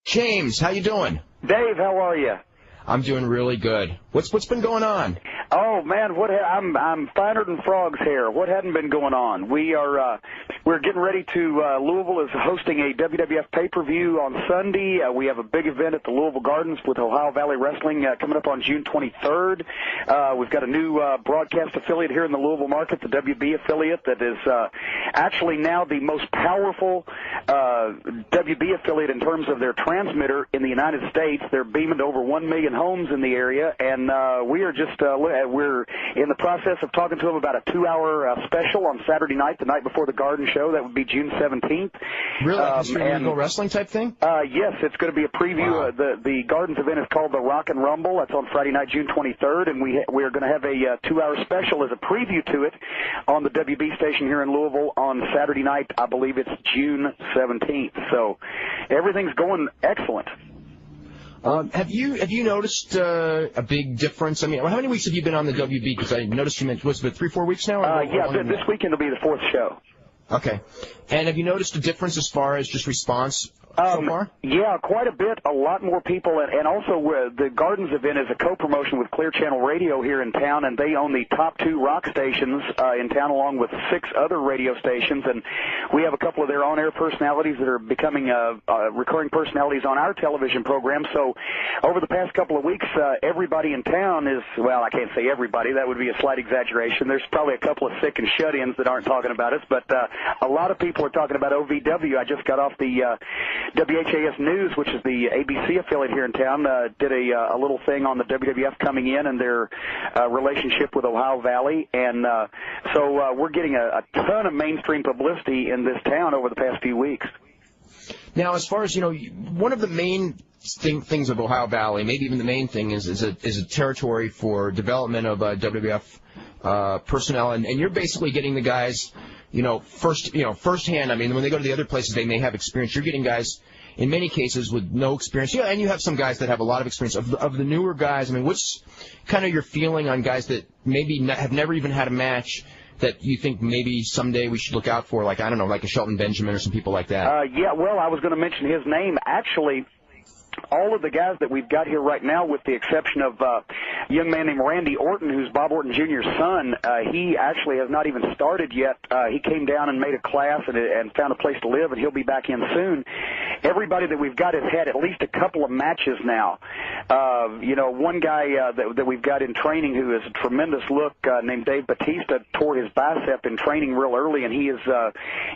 James, how you doing? Dave, how are you? I'm doing really good. What's been going on? Oh man, I'm finer than frog's hair. What hadn't been going on? We're getting ready to Louisville is hosting a WWF pay-per-view on Sunday. We have a big event at the Louisville Gardens with Ohio Valley Wrestling coming up on June 23rd. We've got a new broadcast affiliate here in the Louisville market, the WB affiliate, that is actually now the most powerful WB affiliate in terms of their transmitter in the United States. They're beaming to over 1 million homes in the area, and we are just we're in the process of talking to them about a 2-hour special on Saturday night, the night before the Garden Show. That would be June 17th. Really? History and legal wrestling type thing? Yes, it's going to be a preview. Wow. The Gardens event is called the Rock and Rumble. That's on Friday night, June 23rd, and we're going to have a 2-hour special as a preview to it on the WB station here in Louisville on Saturday night. I believe it's June 17th. So everything's going excellent. Have you noticed a big difference? I mean, how many weeks have you been on the WB? Because I noticed you mentioned, was it 3-4 weeks now? Yeah, this weekend will be the 4th show. Okay. And have you noticed a difference as far as just response so far? Yeah, quite a bit. A lot more people. And also the Gardens event is a co-promotion with Clear Channel Radio here in town, and they own the top 2 rock stations in town along with 6 other radio stations. And we have a couple of their on-air personalities that are becoming recurring personalities on our television program. So over the past couple of weeks, everybody in town is, well, I can't say everybody. That would be a slight exaggeration. There's probably a couple of sick and shut-ins that aren't talking about us, but a lot of people are talking about OVW. I just got off the WHAS News, which is the ABC affiliate here in town, did a little thing on the WWF coming in and their relationship with Ohio Valley. And so we're getting a ton of mainstream publicity in this town over the past few weeks. Now, as far as, one of the main things of Ohio Valley, maybe even the main thing, is a territory for development of WWF personnel. And you're basically getting the guys firsthand. I mean, when they go to the other places, they may have experience. You're getting guys, in many cases, with no experience. Yeah, and you have some guys that have a lot of experience. Of the newer guys, I mean, what's kind of your feeling on guys that maybe have never even had a match that you think maybe someday we should look out for, like, I don't know, like a Shelton Benjamin or some people like that? Yeah, well, I was going to mention his name. Actually, all of the guys that we've got here right now, with the exception of a young man named Randy Orton, who's Bob Orton Jr.'s son, he actually has not even started yet. He came down and made a class and found a place to live, and he'll be back in soon. Everybody that we've got has had at least a couple of matches now. One guy that we've got in training who is a tremendous look named Dave Batista tore his bicep in training real early, and he is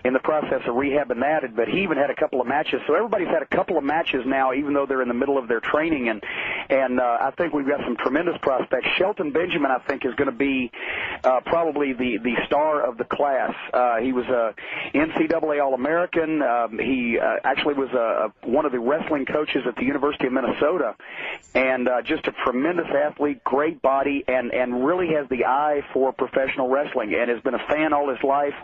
in the process of rehabbing that, but he even had a couple of matches. So everybody's had a couple of matches now, even though they're in the middle of their training, and I think we've got some tremendous prospects. Shelton Benjamin, I think, is going to be probably the star of the class. He was a NCAA All-American. He actually was one of the wrestling coaches at the University of Minnesota, and just a tremendous athlete, great body, and really has the eye for professional wrestling, and has been a fan all his life.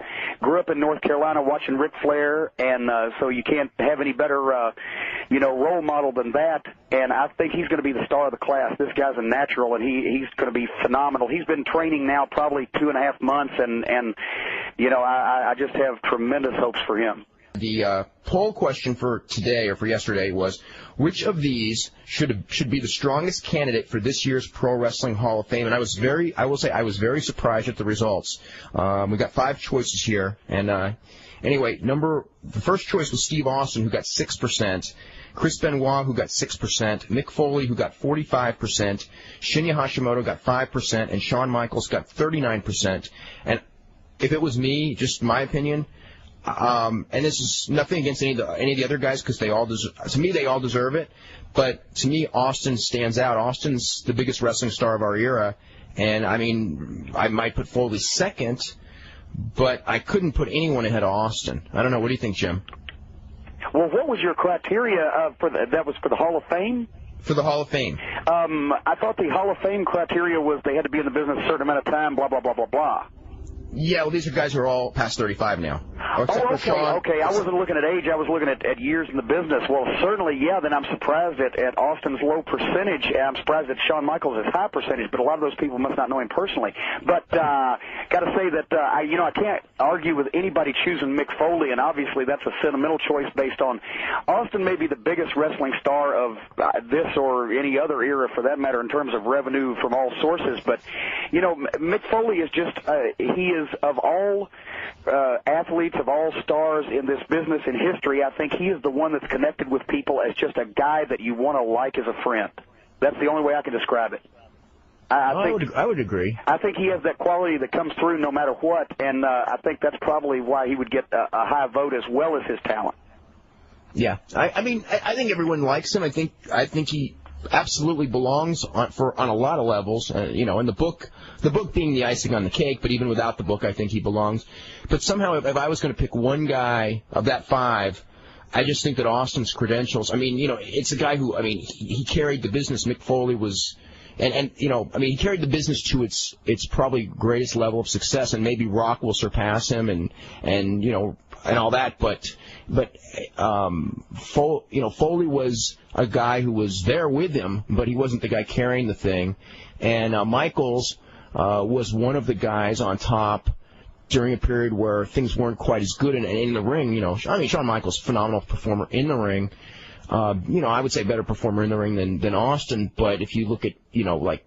Grew up in North Carolina watching Ric Flair, and so you can't have any better role model than that, and I think he's going to be the star of the class. This guy's a natural, and he's going to be phenomenal. He's been training now probably 2.5 months, and I just have tremendous hopes for him. The poll question for today, or for yesterday, was which of these should be the strongest candidate for this year's Pro Wrestling Hall of Fame? And I was very surprised at the results. We got 5 choices here, and anyway, the first choice was Steve Austin, who got 6%. Chris Benoit, who got 6%, Mick Foley, who got 45%, Shinya Hashimoto got 5%, and Shawn Michaels got 39%. And if it was me, just my opinion, and this is nothing against any of the other guys, because they all deserve it. But to me, Austin stands out. Austin's the biggest wrestling star of our era, and I mean, I might put Foley second, but I couldn't put anyone ahead of Austin. I don't know. What do you think, Jim? Well, what was your criteria that was for the Hall of Fame? For the Hall of Fame. I thought the Hall of Fame criteria was they had to be in the business a certain amount of time, blah, blah, blah, blah, blah. Yeah, well, these are guys who are all past 35 now. Okay. I wasn't looking at age. I was looking at years in the business. Well, certainly, yeah, then I'm surprised at Austin's low percentage. I'm surprised at Shawn Michaels' high percentage, but a lot of those people must not know him personally. But got to say that, I can't argue with anybody choosing Mick Foley, and obviously that's a sentimental choice based on Austin may be the biggest wrestling star of this or any other era, for that matter, in terms of revenue from all sources. But, Mick Foley is just, he is of all athletes, of all stars in this business in history, I think he is the one that's connected with people as just a guy that you want to like as a friend. That's the only way I can describe it. I would agree. I think he has that quality that comes through no matter what, and I think that's probably why he would get a high vote as well as his talent. Yeah, I think everyone likes him. I think he absolutely belongs on a lot of levels. And the book being the icing on the cake, but even without the book, I think he belongs. But somehow, if I was going to pick one guy of that 5, I just think that Austin's credentials. It's a guy who, he carried the business. Mick Foley was. And he carried the business to its probably greatest level of success, and maybe Rock will surpass him, and all that. But Foley was a guy who was there with him, but he wasn't the guy carrying the thing. And Michaels was one of the guys on top during a period where things weren't quite as good in the ring. Shawn Michaels, phenomenal performer in the ring. I would say better performer in the ring than Austin, but if you look at, like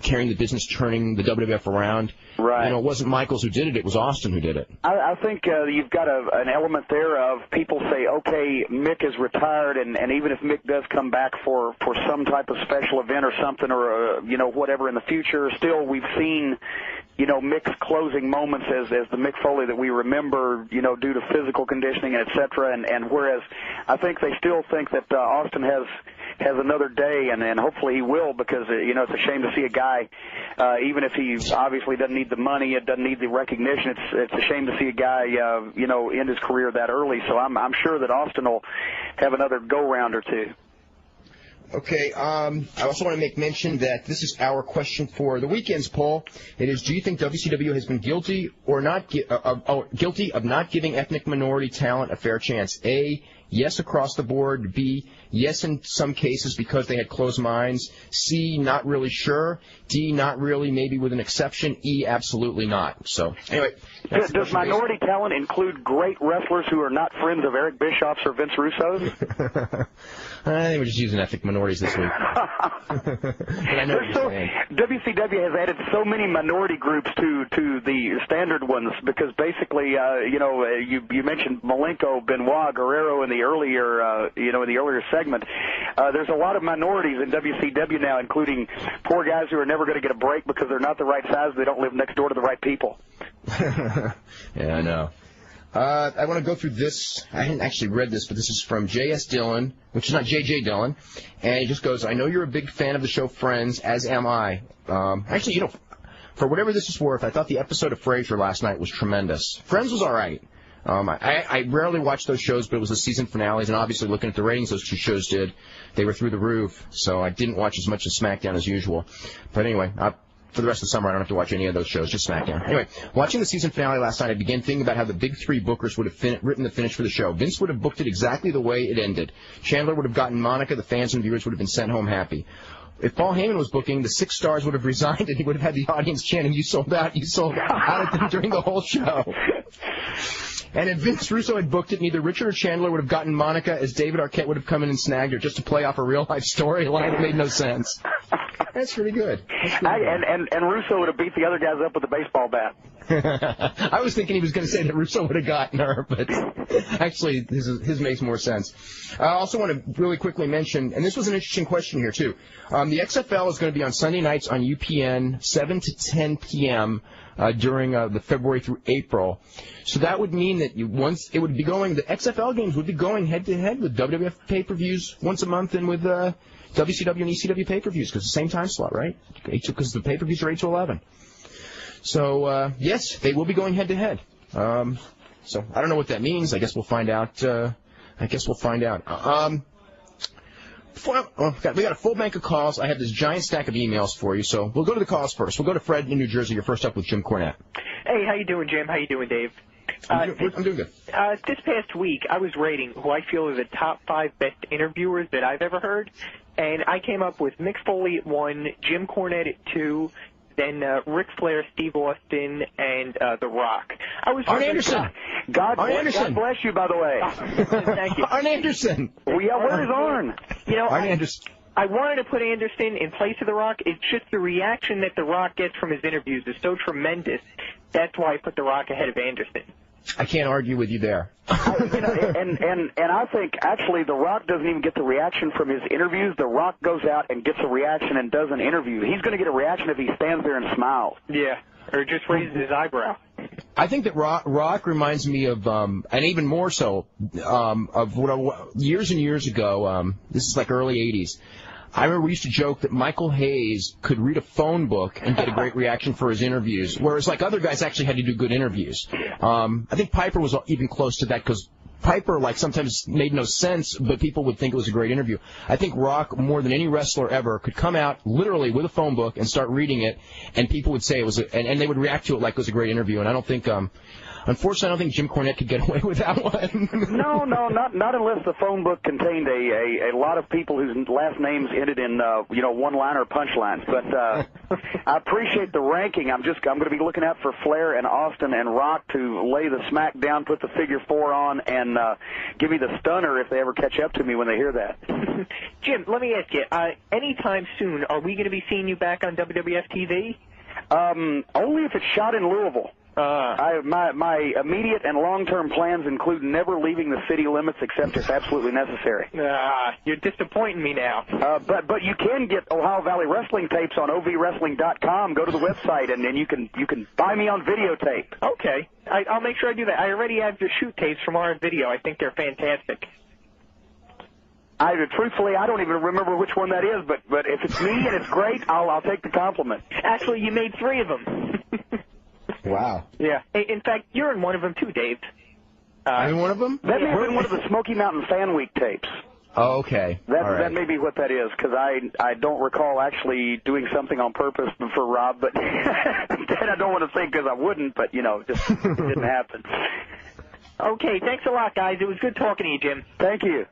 carrying the business, turning the WWF around, right. It wasn't Michaels who did it, it was Austin who did it. I think you've got an element there of people say, okay, Mick is retired, and even if Mick does come back for some type of special event or something, or, whatever in the future, still we've seen, Mick's closing moments as the Mick Foley that we remember, due to physical conditioning, et cetera, and whereas I think they still think that Austin has another day, and hopefully he will, because, it's a shame to see a guy, even if he obviously doesn't need the money, it doesn't need the recognition, it's a shame to see a guy, end his career that early. So I'm sure that Austin will have another go-round or two. Okay, I also want to make mention that this is our question for the weekend's poll. It is, do you think WCW has been guilty or not guilty of not giving ethnic minority talent a fair chance? A, yes across the board. B, yes in some cases because they had closed minds. C, not really sure. D, not really, maybe with an exception. E, absolutely not. So, anyway. Does minority talent include great wrestlers who are not friends of Eric Bischoff's or Vince Russo's? I think we're just using ethnic minorities this week. But I know what you're saying. WCW has added so many minority groups to the standard ones, because basically, you mentioned Malenko, Benoit, Guerrero in the earlier segment. There's a lot of minorities in WCW now, including poor guys who are never going to get a break because they're not the right size. They don't live next door to the right people. Yeah, I know. I want to go through this. I hadn't actually read this, but this is from J.S. Dillon, which is not J.J. Dillon. And it just goes, I know you're a big fan of the show Friends, as am I. Actually, for whatever this is worth, I thought the episode of Frasier last night was tremendous. Friends was all right. I rarely watch those shows, but it was the season finales, and obviously looking at the ratings those two shows did, they were through the roof. So I didn't watch as much of SmackDown as usual. But anyway, for the rest of the summer, I don't have to watch any of those shows, just SmackDown. Anyway, watching the season finale last night, I began thinking about how the big three bookers would have written the finish for the show. Vince would have booked it exactly the way it ended. Chandler would have gotten Monica, the fans and viewers would have been sent home happy. If Paul Heyman was booking, the 6 stars would have resigned, and he would have had the audience chanting, you sold out at them during the whole show. And if Vince Russo had booked it, neither Richard or Chandler would have gotten Monica, as David Arquette would have come in and snagged her just to play off a real-life storyline that made no sense. That's pretty good. And Russo would have beat the other guys up with a baseball bat. I was thinking he was going to say that Russo would have gotten her, but actually his makes more sense. I also want to really quickly mention, and this was an interesting question here too, the XFL is going to be on Sunday nights on UPN, 7 to 10 p.m., during the February through April. So that would mean that the XFL games would be going head-to-head with WWF pay-per-views once a month and with WCW and ECW pay-per-views, because the same time slot, right? Because the pay-per-views are 8 to 11. So, yes, they will be going head-to-head. So I don't know what that means. I guess we'll find out. we got a full bank of calls. I have this giant stack of emails for you, so we'll go to the calls first. We'll go to Fred in New Jersey. You're first up with Jim Cornette. Hey, how you doing, Jim? How you doing, Dave? I'm doing good. This past week, I was rating who I feel are the top 5 best interviewers that I've ever heard, and I came up with Mick Foley at 1, Jim Cornette at 2, then Ric Flair, Steve Austin, and The Rock. Arn Anderson. God bless you, by the way. Thank you. Arn Anderson. Well, yeah, where is Arn? You know, Arn Anderson. I wanted to put Anderson in place of The Rock. It's just the reaction that The Rock gets from his interviews is so tremendous. That's why I put The Rock ahead of Anderson. I can't argue with you there. And I think actually The Rock doesn't even get the reaction from his interviews. The Rock goes out and gets a reaction and does an interview. He's going to get a reaction if he stands there and smiles. Yeah, or just raises his eyebrow. I think that Rock reminds me of, and even more so, of what years and years ago. This is like early '80s. I remember we used to joke that Michael Hayes could read a phone book and get a great reaction for his interviews, whereas like other guys actually had to do good interviews. I think Piper was even close to that because Piper like sometimes made no sense, but people would think it was a great interview. I think Rock, more than any wrestler ever, could come out literally with a phone book and start reading it, and people would say it was, and they would react to it like it was a great interview. And I don't think, unfortunately, I don't think Jim Cornette could get away with that one. No, not unless the phone book contained a lot of people whose last names ended in one-liner punchlines. But I appreciate the ranking. I'm going to be looking out for Flair and Austin and Rock to lay the smack down, put the figure 4 on, and give me the stunner if they ever catch up to me when they hear that. Jim, let me ask you, anytime soon, are we going to be seeing you back on WWF TV? Only if it's shot in Louisville. My immediate and long-term plans include never leaving the city limits except if absolutely necessary. You're disappointing me now. But you can get Ohio Valley Wrestling tapes on ovwrestling.com. Go to the website, and then you can buy me on videotape. Okay. I'll make sure I do that. I already have the shoot tapes from our video. I think they're fantastic. Truthfully, I don't even remember which one that is, but if it's me and it's great, I'll take the compliment. Actually, you made 3 of them. Wow. Yeah. In fact, you're in one of them too, Dave. I'm in one of them? That may have been one of the Smoky Mountain Fan Week tapes. Oh, okay. That may be what that is, because I don't recall actually doing something on purpose for Rob, but that I don't want to think because I wouldn't, but, just didn't happen. Okay, thanks a lot, guys. It was good talking to you, Jim. Thank you.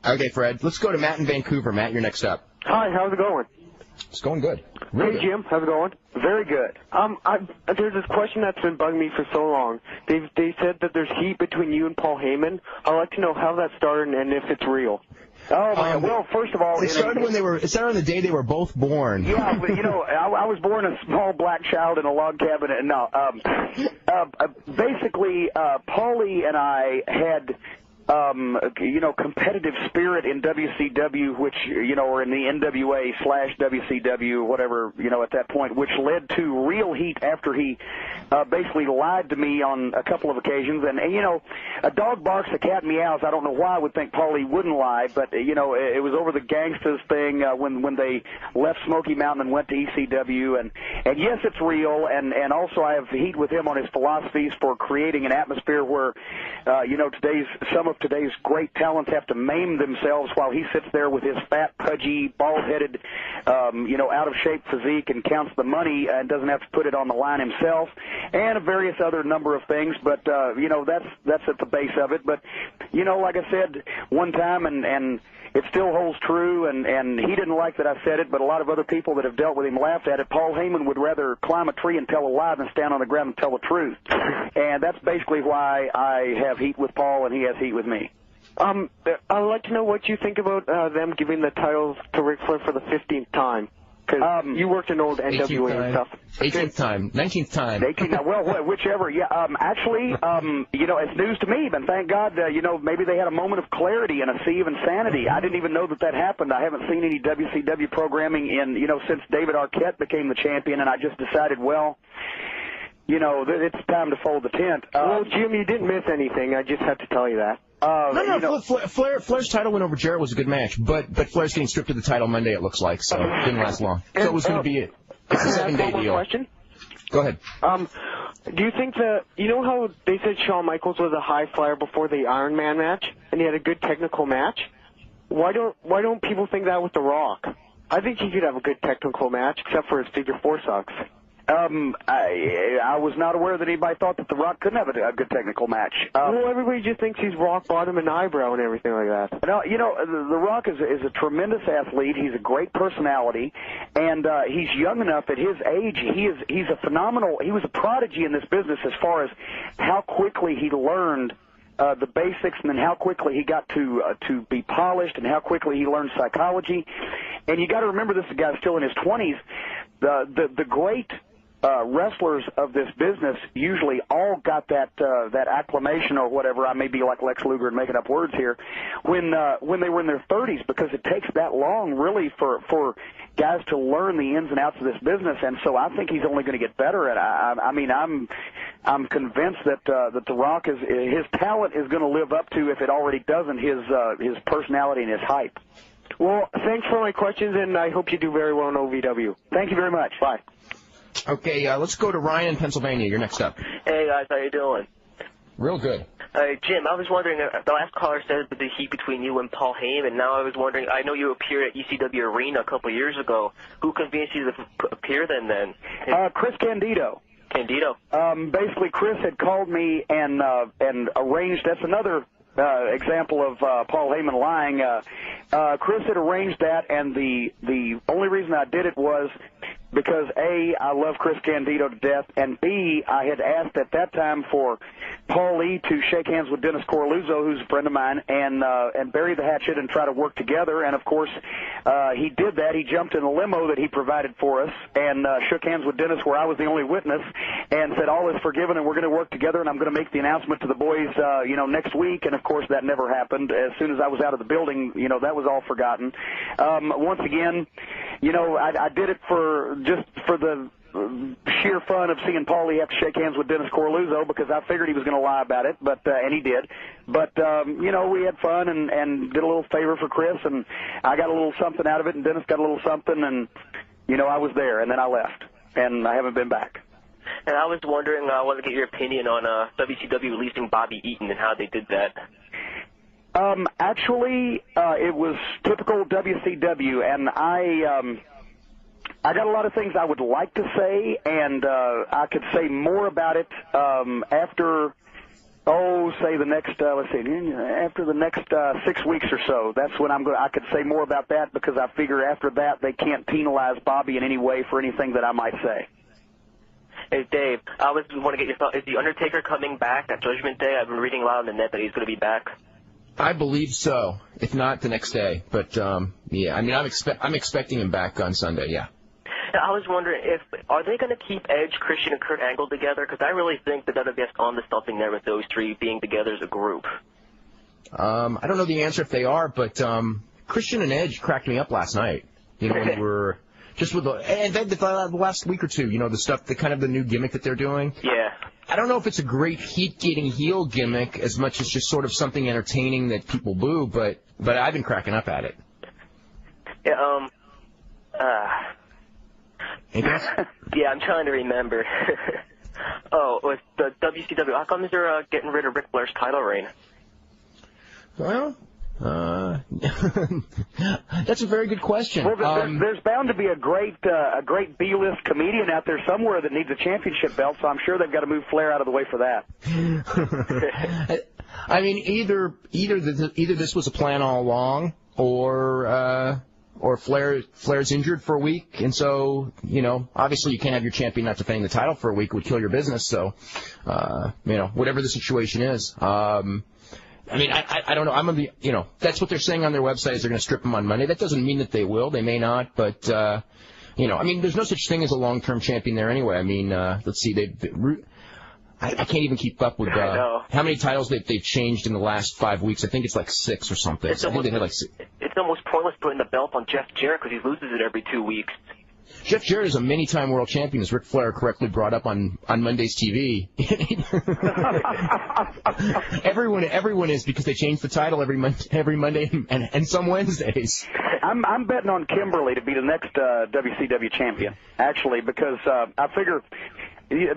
Okay, Fred. Let's go to Matt in Vancouver. Matt, you're next up. Hi, how's it going? It's going good. Really good. Jim, how's it going? Very good. There's this question that's been bugging me for so long. They said that there's heat between you and Paul Heyman. I'd like to know how that started and if it's real. Oh, my God. Well, first of all... It started on the day they were both born. Yeah, but, I was born a small black child in a log cabin. And basically, Paulie and I had... competitive spirit in WCW, which, or in the NWA/WCW, whatever, at that point, which led to real heat after he basically lied to me on a couple of occasions. And a dog barks, a cat meows. I don't know why I would think Paulie wouldn't lie, but, it was over the Gangstas thing when they left Smoky Mountain and went to ECW. And yes, it's real. And also I have heat with him on his philosophies for creating an atmosphere where, some of today's great talents have to maim themselves while he sits there with his fat, pudgy, bald-headed, out-of-shape physique and counts the money and doesn't have to put it on the line himself, and a various other number of things. But, that's at the base of it. But, like I said one time, and it still holds true, and he didn't like that I said it, but a lot of other people that have dealt with him laughed at it. Paul Heyman would rather climb a tree and tell a lie than stand on the ground and tell the truth. And that's basically why I have heat with Paul and he has heat with me. I'd like to know what you think about them giving the titles to Ric Flair for the 15th time. Because you worked in old NWA and stuff. 18th time. 19th time. 18th, well, whichever. Yeah. Actually, it's news to me, but thank God, maybe they had a moment of clarity and a sea of insanity. I didn't even know that happened. I haven't seen any WCW programming since David Arquette became the champion, and I just decided, well, it's time to fold the tent. Well, Jim, you didn't miss anything. I just had to tell you that. Flair's title win over Jarrett was a good match, but Flair's getting stripped of the title Monday, it looks like, so it didn't last long. So it was going to be it's a 7-day deal. Question? Go ahead. Do you think that, how they said Shawn Michaels was a high flyer before the Iron Man match, and he had a good technical match? Why don't people think that with The Rock? I think he could have a good technical match, except for his figure 4 sucks. I was not aware that anybody thought that The Rock couldn't have a good technical match. Well, everybody just thinks he's rock bottom and eyebrow and everything like that. No, The Rock is a tremendous athlete. He's a great personality, and he's young enough at his age. He's a phenomenal. He was a prodigy in this business as far as how quickly he learned the basics, and then how quickly he got to be polished, and how quickly he learned psychology. And you got to remember, this guy's still in his 20s. The great wrestlers of this business usually all got that acclamation or whatever. I may be like Lex Luger and making up words here. When they were in their 30s, because it takes that long really for guys to learn the ins and outs of this business. And so I think he's only going to get better. And I'm convinced that The Rock his talent is going to live up to, if it already doesn't, his personality and his hype. Well, thanks for my questions, and I hope you do very well in OVW. Thank you very much. Bye. Okay, let's go to Ryan in Pennsylvania. You're next up. Hey, guys, how you doing? Real good. Jim, I was wondering, the last caller said the heat between you and Paul Heyman. Now I was wondering, I know you appeared at ECW Arena a couple of years ago. Who convinced you to appear then? Chris Candido. Candido? Basically, Chris had called me and arranged. That's another example of Paul Heyman lying. Chris had arranged that, and the only reason I did it was because, A, I love Chris Candido to death, and B, I had asked at that time for Paul Lee to shake hands with Dennis Coralluzzo, who's a friend of mine, and bury the hatchet and try to work together. And, of course, he did that. He jumped in a limo that he provided for us and shook hands with Dennis, where I was the only witness, and said, all is forgiven, and we're going to work together, and I'm going to make the announcement to the boys, next week. And, of course, that never happened. As soon as I was out of the building, that was all forgotten. Once again, I did it for the sheer fun of seeing Paulie have to shake hands with Dennis Coralluzzo, because I figured he was going to lie about it, and he did. But, we had fun and did a little favor for Chris, and I got a little something out of it, and Dennis got a little something, and, I was there, and then I left, and I haven't been back. And I was wondering, I want to get your opinion on WCW releasing Bobby Eaton and how they did that. Actually, it was typical WCW, and I got a lot of things I would like to say, and I could say more about it after, say the next, after the next 6 weeks or so. That's when I could say more about that, because I figure after that they can't penalize Bobby in any way for anything that I might say. Hey, Dave, I want to get your thought. Is The Undertaker coming back at Judgment Day? I've been reading a lot on the net that he's going to be back. I believe so, if not the next day. But, yeah, I'm expecting him back on Sunday, yeah. I was wondering, are they going to keep Edge, Christian, and Kurt Angle together? Because I really think that WWF's on to something there with those three being together as a group. I don't know the answer if they are, but Christian and Edge cracked me up last night. When we were just with the last week or two, the stuff, the kind of the new gimmick that they're doing. Yeah. I don't know if it's a great heat-getting heel gimmick as much as just sort of something entertaining that people boo, but I've been cracking up at it. Yeah. Yeah, I'm trying to remember. With the WCW, how come they're getting rid of Ric Flair's title reign? Well, that's a very good question. Well, there's bound to be a great B-list comedian out there somewhere that needs a championship belt, so I'm sure they've got to move Flair out of the way for that. I mean, either this was a plan all along, or Flair's injured for a week, and so, obviously you can't have your champion not defending the title for a week. It would kill your business, so, whatever the situation is. I don't know. I'm going to be, that's what they're saying on their website is they're going to strip him on Monday. That doesn't mean that they will. They may not, but, there's no such thing as a long-term champion there anyway. Let's see, I can't even keep up with how many titles they've changed in the last 5 weeks. I think it's like 6 or something. It's almost pointless putting the belt on Jeff Jarrett because he loses it every 2 weeks. Jeff Jarrett is a many-time world champion, as Ric Flair correctly brought up on Monday's TV. everyone is, because they change the title every Monday and some Wednesdays. I'm betting on Kimberly to be the next WCW champion, actually, because I figure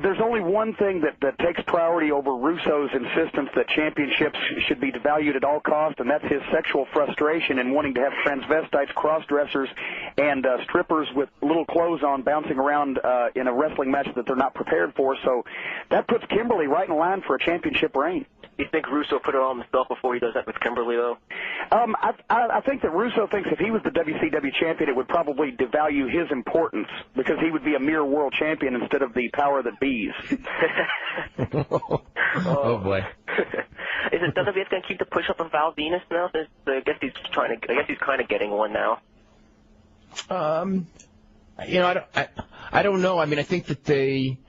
there's only one thing that takes priority over Russo's insistence that championships should be devalued at all costs, and that's his sexual frustration in wanting to have transvestites, cross-dressers, and strippers with little clothes on bouncing around in a wrestling match that they're not prepared for. So that puts Kimberly right in line for a championship reign. You think Russo put it on himself before he does that with Kimberly, though? I think that Russo thinks if he was the WCW champion, it would probably devalue his importance because he would be a mere world champion instead of the power that bees. Oh boy. Is it WWF going to keep the push up of Val Venus now? I guess he's kind of getting one now. I don't know. I mean, I think that they,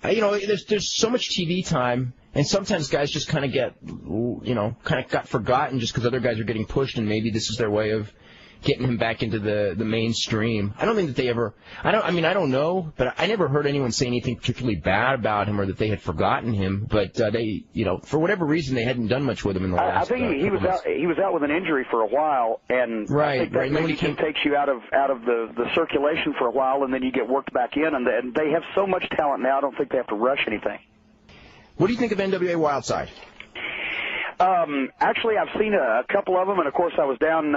there's so much TV time. And sometimes guys just kind of got forgotten just because other guys are getting pushed, and maybe this is their way of getting him back into the mainstream. I don't think that they ever. I don't know, but I never heard anyone say anything particularly bad about him or that they had forgotten him. But they, for whatever reason, they hadn't done much with him in the last. I think he was out. He was out with an injury for a while, and I think that maybe just takes you out of the circulation for a while, and then you get worked back in. And they have so much talent now. I don't think they have to rush anything. What do you think of NWA Wildside? Actually, I've seen a couple of them, and of course, I was down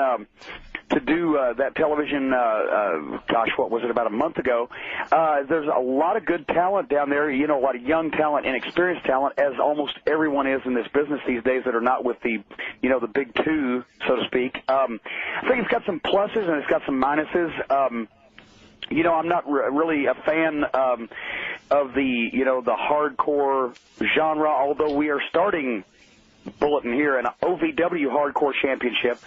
to do that television. What was it? About a month ago. There's a lot of good talent down there. A lot of young talent, inexperienced talent, as almost everyone is in this business these days that are not with the, the big two, so to speak. I think it's got some pluses and it's got some minuses. I'm not really a fan of the, the hardcore genre, although we are starting, bulletin here, an OVW Hardcore Championship,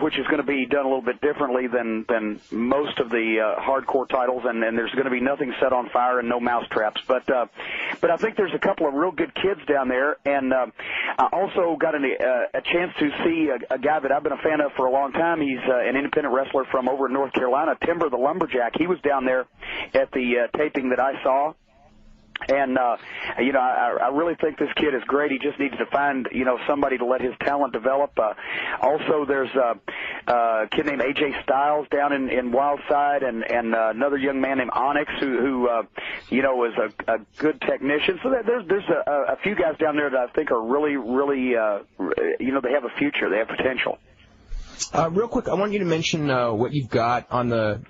which is going to be done a little bit differently than most of the hardcore titles, and there's going to be nothing set on fire and no mousetraps. But I think there's a couple of real good kids down there, and I also got a chance to see a guy that I've been a fan of for a long time. He's an independent wrestler from over in North Carolina, Timber the Lumberjack. He was down there at the taping that I saw. And, I really think this kid is great. He just needs to find, somebody to let his talent develop. Also, there's a kid named A.J. Styles down in Wildside and another young man named Onyx who is a good technician. So there's a few guys down there that I think are really, really, they have a future. They have potential. Real quick, I want you to mention what you've got on the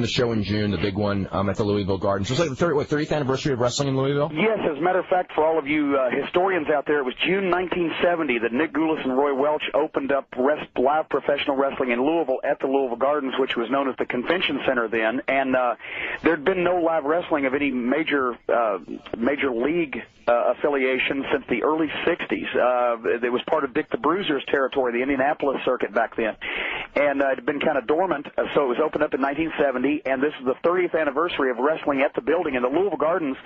show in June, the big one at the Louisville Gardens. So it's like the 30th anniversary of wrestling in Louisville? Yes, as a matter of fact, for all of you historians out there, it was June 1970 that Nick Goulas and Roy Welch opened up live professional wrestling in Louisville at the Louisville Gardens, which was known as the Convention Center then. And there'd been no live wrestling of any major league affiliation since the early 60s. It was part of Dick the Bruiser's territory, the Indianapolis circuit back then. And it had been kind of dormant, so it was opened up in 1970. And this is the 30th anniversary of wrestling at the building. And the Louisville Gardens,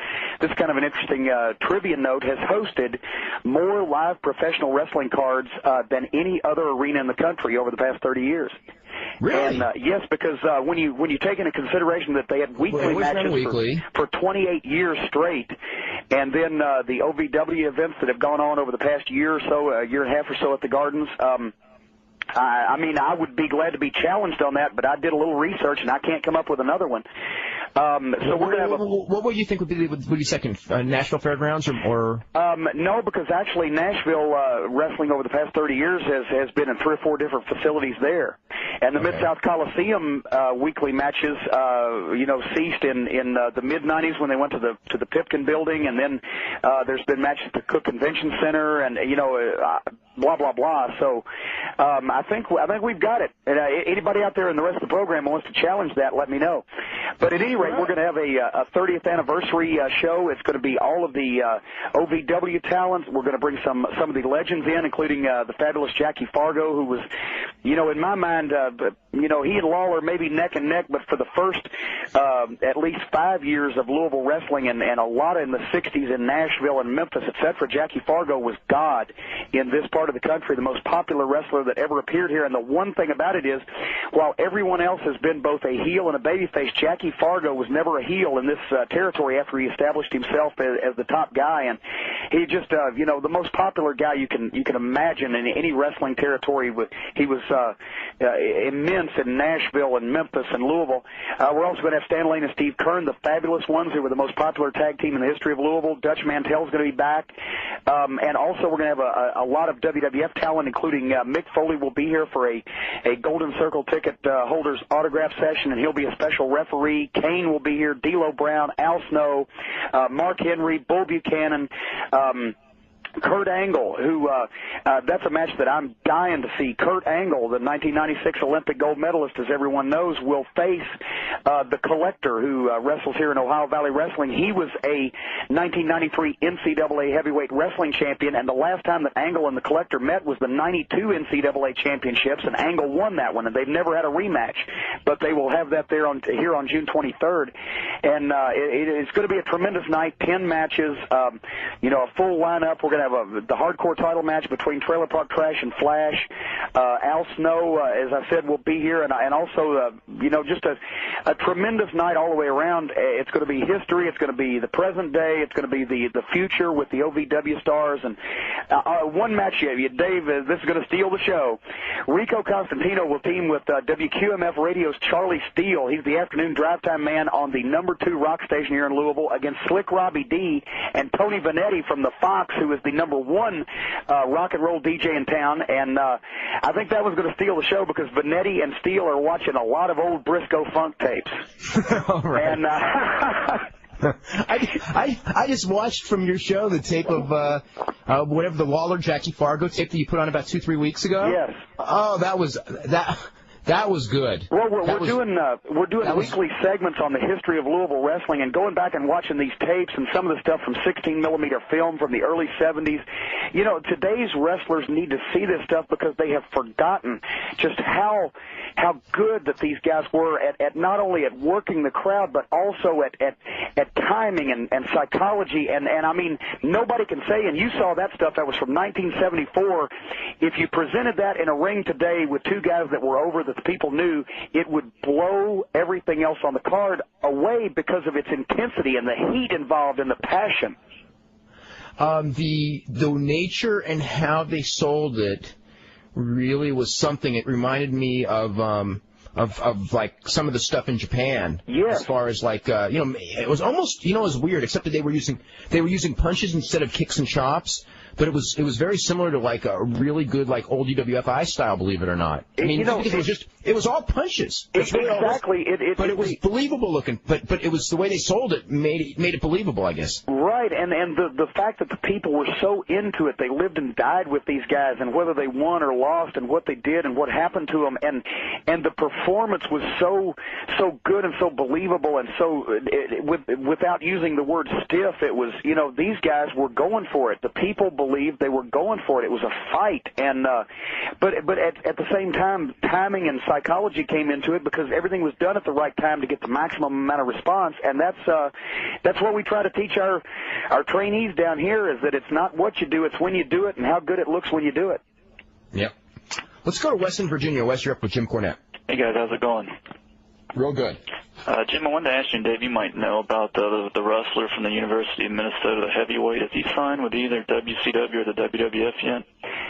this is kind of an interesting trivia note, has hosted more live professional wrestling cards than any other arena in the country over the past 30 years. Really? And, yes, because when you take into consideration that they had weekly matches for 28 years straight, and then the OVW events that have gone on over the past year or so, a year and a half or so at the Gardens, I would be glad to be challenged on that, but I did a little research, and I can't come up with another one. So we're going to have What would you think would be second, Nashville Fairgrounds or? No, because actually Nashville wrestling over the past 30 years has been in 3 or 4 different facilities there. And the Mid-South Coliseum weekly matches, ceased in the mid-'90s when they went to the Pipkin building, and then there's been matches at the Cook Convention Center, and blah blah blah. So I think we've got it. And anybody out there in the rest of the program who wants to challenge that, let me know. But at any rate, we're going to have a 30th anniversary show. It's going to be all of the OVW talent. We're going to bring some of the legends in, including the fabulous Jackie Fargo, who was, in my mind, he and Lawler maybe neck and neck, but for the first at least 5 years of Louisville wrestling and a lot in the 60s in Nashville and Memphis, etc., Jackie Fargo was God in this part of the country, the most popular wrestler that ever appeared here. And the one thing about it is, while everyone else has been both a heel and a babyface, Jackie Fargo was never a heel in this territory after he established himself as the top guy, and he just, the most popular guy you can imagine in any wrestling territory. He was immense in Nashville and Memphis and Louisville. We're also going to have Stan Lane and Steve Kern, the Fabulous Ones, who were the most popular tag team in the history of Louisville. Dutch Mantel's going to be back, and also we're going to have a lot of WWF talent, including Mick Foley will be here for a Golden Circle ticket holders autograph session, and he'll be a special referee. Kane will be here, D'Lo Brown, Al Snow, Mark Henry, Bull Buchanan, Kurt Angle, who that's a match that I'm dying to see. Kurt Angle, the 1996 Olympic gold medalist, as everyone knows, will face the Collector, who wrestles here in Ohio Valley Wrestling. He was a 1993 NCAA heavyweight wrestling champion, and the last time that Angle and the Collector met was the 92 NCAA championships, and Angle won that one, and they've never had a rematch. But they will have that there here on June 23rd, and it's going to be a tremendous night. 10 matches, a full lineup. We're going to have the hardcore title match between Trailer Park Trash and Flash. Al Snow, as I said, will be here, and also, just a tremendous night all the way around. It's going to be history. It's going to be the present day. It's going to be the future with the OVW stars. And one match, Dave, this is going to steal the show. Rico Constantino will team with WQMF Radio's Charlie Steele. He's the afternoon drive time man on the #2 rock station here in Louisville against Slick Robbie D and Tony Vanetti from the Fox, who is the #1 rock and roll DJ in town. And I think that was going to steal the show because Vanetti and Steele are watching a lot of old Briscoe funk tapes. All right. And I just watched from your show the tape of whatever the Lawler Jackie Fargo tape that you put on about 2-3 weeks ago. Yes. Oh, that was good. Well, we're doing weekly segments on the history of Louisville wrestling and going back and watching these tapes and some of the stuff from 16mm film from the early 70s. Today's wrestlers need to see this stuff because they have forgotten just how good that these guys were at not only at working the crowd but also at timing and psychology. And I mean, nobody can say, and you saw that stuff that was from 1974. If you presented that in a ring today with two guys that were over that the people knew, it would blow everything else on the card away because of its intensity and the heat involved and the passion. The nature and how they sold it really was something. It reminded me of like some of the stuff in Japan. Yes. As far as like it was almost it was weird, except that they were using punches instead of kicks and chops. But it was very similar to like a really good like old UWFI style, believe it or not. I mean, it was all punches. Exactly. But it was believable looking. But it was the way they sold it made it believable, I guess. Right, and the fact that the people were so into it, they lived and died with these guys, and whether they won or lost, and what they did, and what happened to them, and the performance was so good and so believable, and so without using the word stiff, it was these guys were going for it. The people believed they were going for it. It was a fight, and but at the same time, timing and psychology came into it because everything was done at the right time to get the maximum amount of response, and that's what we try to teach our trainees down here, is that it's not what you do, it's when you do it and how good it looks when you do it. Yep. Let's go to Weston, Virginia. Wes, you're up with Jim Cornette. Hey, guys, how's it going? Real good. Jim, I wanted to ask you, and Dave, you might know about the wrestler from the University of Minnesota, the heavyweight. Has he signed with either WCW or the WWF yet?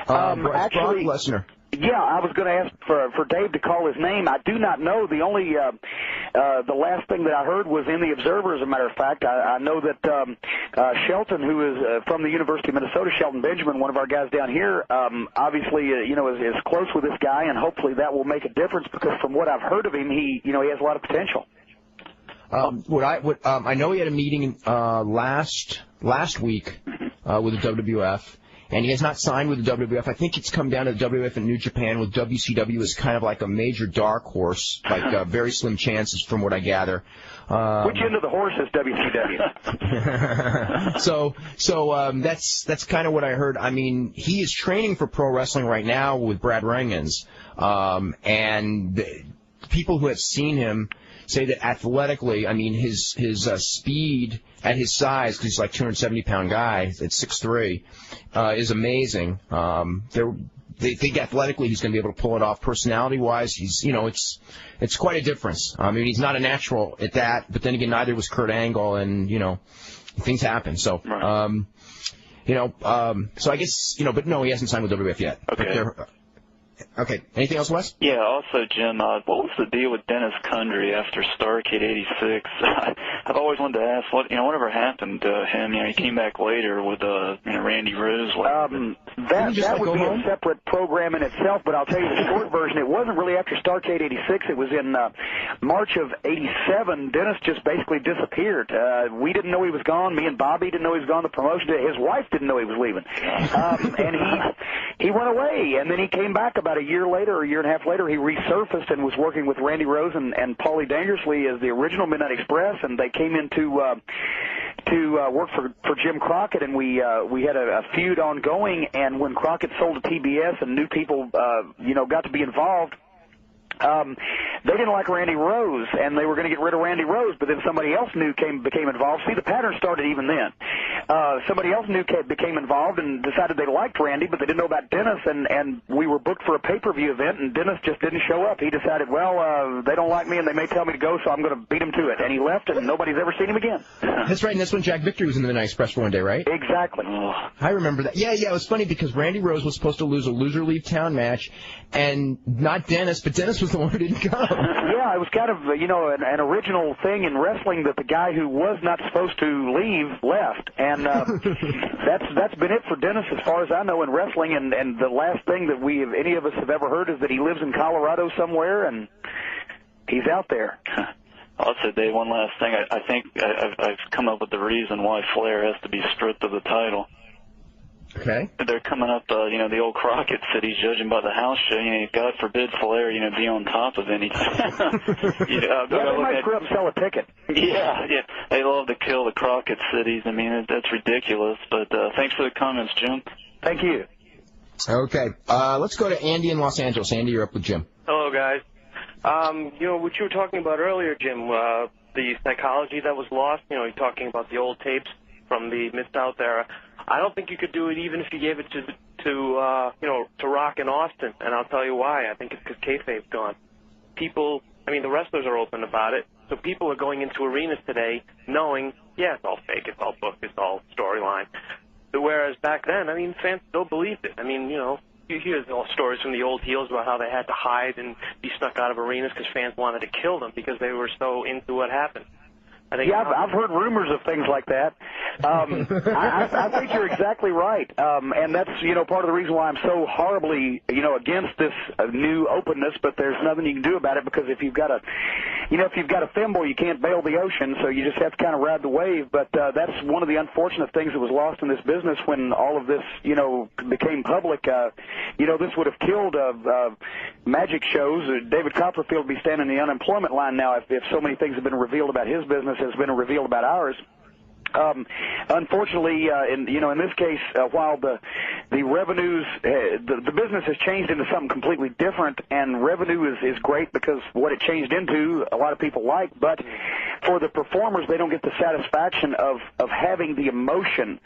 Brock Lesnar. Yeah, I was going to ask for Dave to call his name. I do not know. The only the last thing that I heard was in the Observer, as a matter of fact. I know that Shelton, who is from the University of Minnesota, Shelton Benjamin, one of our guys down here, obviously is close with this guy, and hopefully that will make a difference because from what I've heard of him, he has a lot of potential. I know he had a meeting last week with the WWF. And he has not signed with the WWF. I think it's come down to the WWF in New Japan, with WCW as kind of like a major dark horse, like very slim chances from what I gather. Which end of the horse is WCW? So that's kind of what I heard. I mean, he is training for pro wrestling right now with Brad Rangans, and people who have seen him say that athletically, I mean, his speed at his size, because he's like 270-pound guy at 6'3", is amazing. they think athletically he's going to be able to pull it off. Personality-wise, he's, it's quite a difference. I mean, he's not a natural at that, but then again, neither was Kurt Angle, and, things happen. So, so I guess, but no, he hasn't signed with WWF yet. Okay. Okay. Anything else, Wes? Yeah, also, Jim, what was the deal with Dennis Kundry after Starrcade 86? I've always wanted to ask, whatever happened to him? He came back later with, Randy Rose. That would be a separate program in itself, but I'll tell you the short version. It wasn't really after Starrcade 86. It was in March of 87. Dennis just basically disappeared. We didn't know he was gone. Me and Bobby didn't know he was gone. The promotion, his wife didn't know he was leaving. And he went away, and then he came back about a year later, or a year and a half later. He resurfaced and was working with Randy Rose and Paulie Dangerously as the original Midnight Express, and they came in to work for Jim Crockett, and we had a feud ongoing. And when Crockett sold to TBS and new people got to be involved, they didn't like Randy Rose, and they were going to get rid of Randy Rose, but then somebody else new became involved. See, the pattern started even then. Somebody else new became involved and decided they liked Randy, but they didn't know about Dennis, and we were booked for a pay-per-view event, and Dennis just didn't show up. He decided, they don't like me, and they may tell me to go, so I'm going to beat him to it. And he left, and nobody's ever seen him again. That's right, and that's when Jack Victory was in the Midnight Express for one day, right? Exactly. I remember that. Yeah, it was funny because Randy Rose was supposed to lose a loser-leave town match, and not Dennis, but Dennis was the one who didn't go. Yeah, it was kind of, an original thing in wrestling that the guy who was not supposed to leave left. And that's been it for Dennis as far as I know in wrestling. And the last thing that any of us have ever heard is that he lives in Colorado somewhere, and he's out there. Also, Dave, one last thing. I think I've come up with the reason why Flair has to be stripped of the title. Okay. They're coming up, the old Crockett cities, judging by the house show. God forbid Flair, be on top of anything. They might screw up and sell a ticket. Yeah. They love to kill the Crockett cities. I mean, that's ridiculous. But thanks for the comments, Jim. Thank you. Okay. Let's go to Andy in Los Angeles. Andy, you're up with Jim. Hello, guys. What you were talking about earlier, Jim, the psychology that was lost, you're talking about the old tapes from the Mid-South era. I don't think you could do it even if you gave it to Rock and Austin, and I'll tell you why. I think it's because kayfabe's gone. People, the wrestlers are open about it, so people are going into arenas today knowing, it's all fake, it's all booked, it's all storyline. Whereas back then, fans still believed it. You hear all stories from the old heels about how they had to hide and be snuck out of arenas because fans wanted to kill them because they were so into what happened. I've heard rumors of things like that. I think you're exactly right, and that's part of the reason why I'm so horribly against this new openness. But there's nothing you can do about it because if you've got a thimble, you can't bail the ocean, so you just have to kind of ride the wave. But that's one of the unfortunate things that was lost in this business when all of this became public. This would have killed magic shows. David Copperfield would be standing in the unemployment line now if so many things have been revealed about his business has been revealed about ours. Unfortunately, in this case, while the revenues, the business has changed into something completely different, and revenue is great because what it changed into, a lot of people like, but for the performers, they don't get the satisfaction of having the emotion.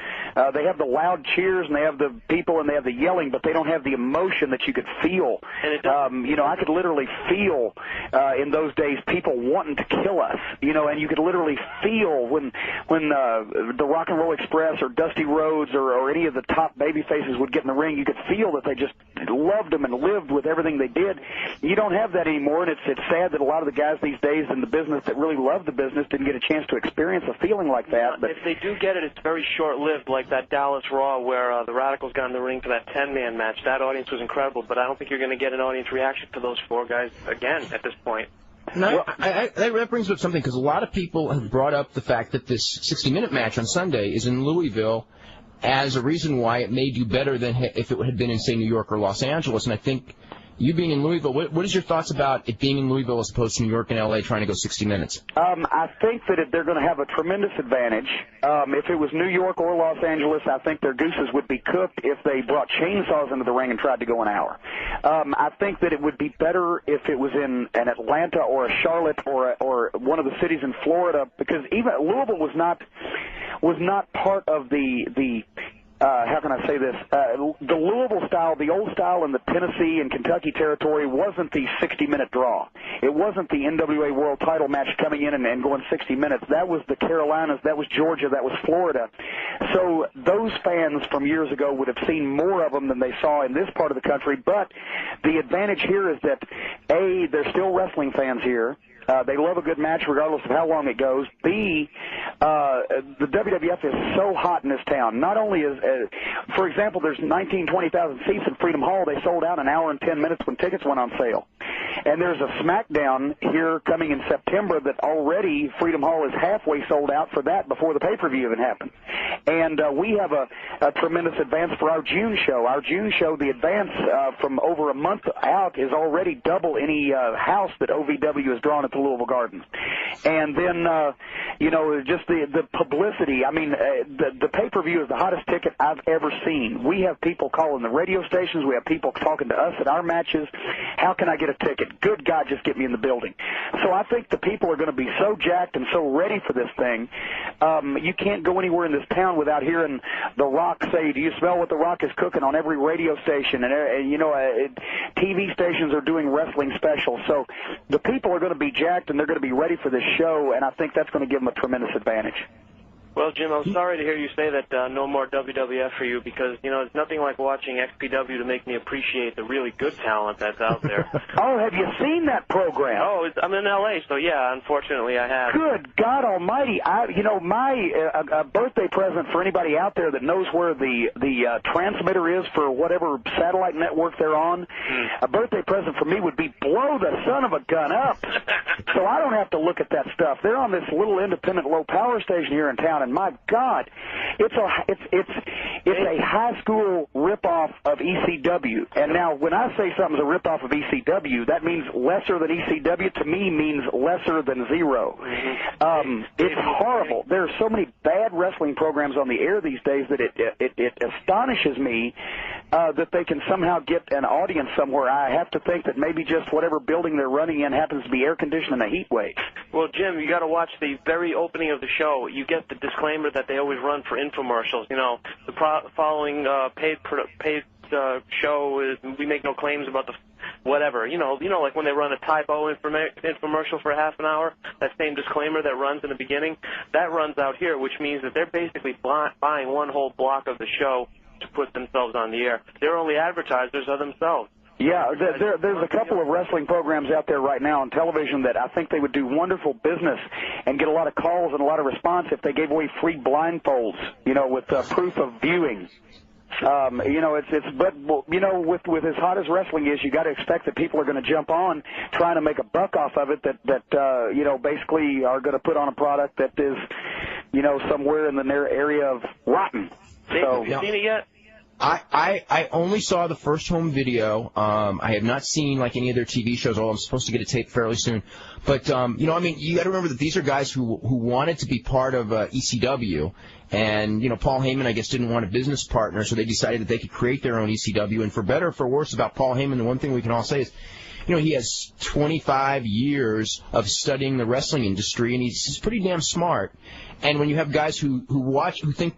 They have the loud cheers, and they have the people, and they have the yelling, but they don't have the emotion that you could feel. I could literally feel in those days people wanting to kill us, and you could literally feel when the Rock and Roll Express or Dusty Rhodes or any of the top baby faces would get in the ring, you could feel that they just loved them and lived with everything they did. You don't have that anymore, and it's sad that a lot of the guys these days in the business that really love the business didn't get a chance to experience a feeling like that. But if they do get it, it's very short-lived, like that Dallas Raw where the Radicals got in the ring for that 10-man match. That audience was incredible, but I don't think you're going to get an audience reaction to those four guys again at this point. No, that brings up something, because a lot of people have brought up the fact that this 60-minute match on Sunday is in Louisville as a reason why it may do better than if it had been in, say, New York or Los Angeles. And I think you being in Louisville, what is your thoughts about it being in Louisville as opposed to New York and L.A. trying to go 60 minutes? I think that they're going to have a tremendous advantage. If it was New York or Los Angeles, I think their gooses would be cooked if they brought chainsaws into the ring and tried to go an hour. I think that it would be better if it was in an Atlanta or a Charlotte or one of the cities in Florida, because even Louisville was not part of the how can I say this? The Louisville style, the old style in the Tennessee and Kentucky territory wasn't the 60-minute draw. It wasn't the NWA World Title match coming in and going 60 minutes. That was the Carolinas, that was Georgia, that was Florida. So those fans from years ago would have seen more of them than they saw in this part of the country. But the advantage here is that, A, there's still wrestling fans here. They love a good match regardless of how long it goes. B, the WWF is so hot in this town. Not only is, for example, there's 20,000 seats in Freedom Hall. They sold out an hour and 10 minutes when tickets went on sale. And there's a SmackDown here coming in September that already Freedom Hall is halfway sold out for that before the pay-per-view even happened. And we have a tremendous advance for our June show. Our June show, the advance from over a month out is already double any house that OVW has drawn at the Louisville Gardens. And then, just the publicity. I mean, the pay-per-view is the hottest ticket I've ever seen. We have people calling the radio stations. We have people talking to us at our matches. How can I get a ticket? Good God, just get me in the building. So I think the people are going to be so jacked and so ready for this thing. You can't go anywhere in this town without hearing The Rock say, "Do you smell what The Rock is cooking?" on every radio station. And TV stations are doing wrestling specials. So the people are going to be jacked and they're going to be ready for this show, and I think that's going to give them a tremendous advantage. Well, Jim, I'm sorry to hear you say that no more WWF for you because, it's nothing like watching XPW to make me appreciate the really good talent that's out there. Oh, have you seen that program? Oh, I'm in L.A., so yeah, unfortunately I have. Good God Almighty. My birthday present for anybody out there that knows where the transmitter is for whatever satellite network they're on, a birthday present for me would be blow the son of a gun up. So I don't have to look at that stuff. They're on this little independent low-power station here in town, and my God, it's a high school ripoff of ECW. And now, when I say something's a ripoff of ECW, that means lesser than ECW. To me, means lesser than zero. It's horrible. There are so many bad wrestling programs on the air these days that it astonishes me that they can somehow get an audience somewhere. I have to think that maybe just whatever building they're running in happens to be air conditioned in a heat wave. Well, Jim, you got to watch the very opening of the show. You get the disclaimer that they always run for infomercials. The following paid show is we make no claims about the whatever. Like when they run a typo infomercial for half an hour, that same disclaimer that runs in the beginning, that runs out here, which means that they're basically buying one whole block of the show to put themselves on the air. They're only advertisers of themselves. Yeah, there's a couple of wrestling programs out there right now on television that I think they would do wonderful business and get a lot of calls and a lot of response if they gave away free blindfolds, with proof of viewing. With as hot as wrestling is, you got to expect that people are going to jump on trying to make a buck off of it that basically are going to put on a product that is, somewhere in the near area of rotten. So, have you seen it yet? I only saw the first home video. I have not seen any of their TV shows, although I'm supposed to get a tape fairly soon. But, you got to remember that these are guys who wanted to be part of ECW. And, Paul Heyman, I guess, didn't want a business partner, so they decided that they could create their own ECW. And for better or for worse about Paul Heyman, the one thing we can all say is, he has 25 years of studying the wrestling industry, and he's pretty damn smart. And when you have guys who watch 2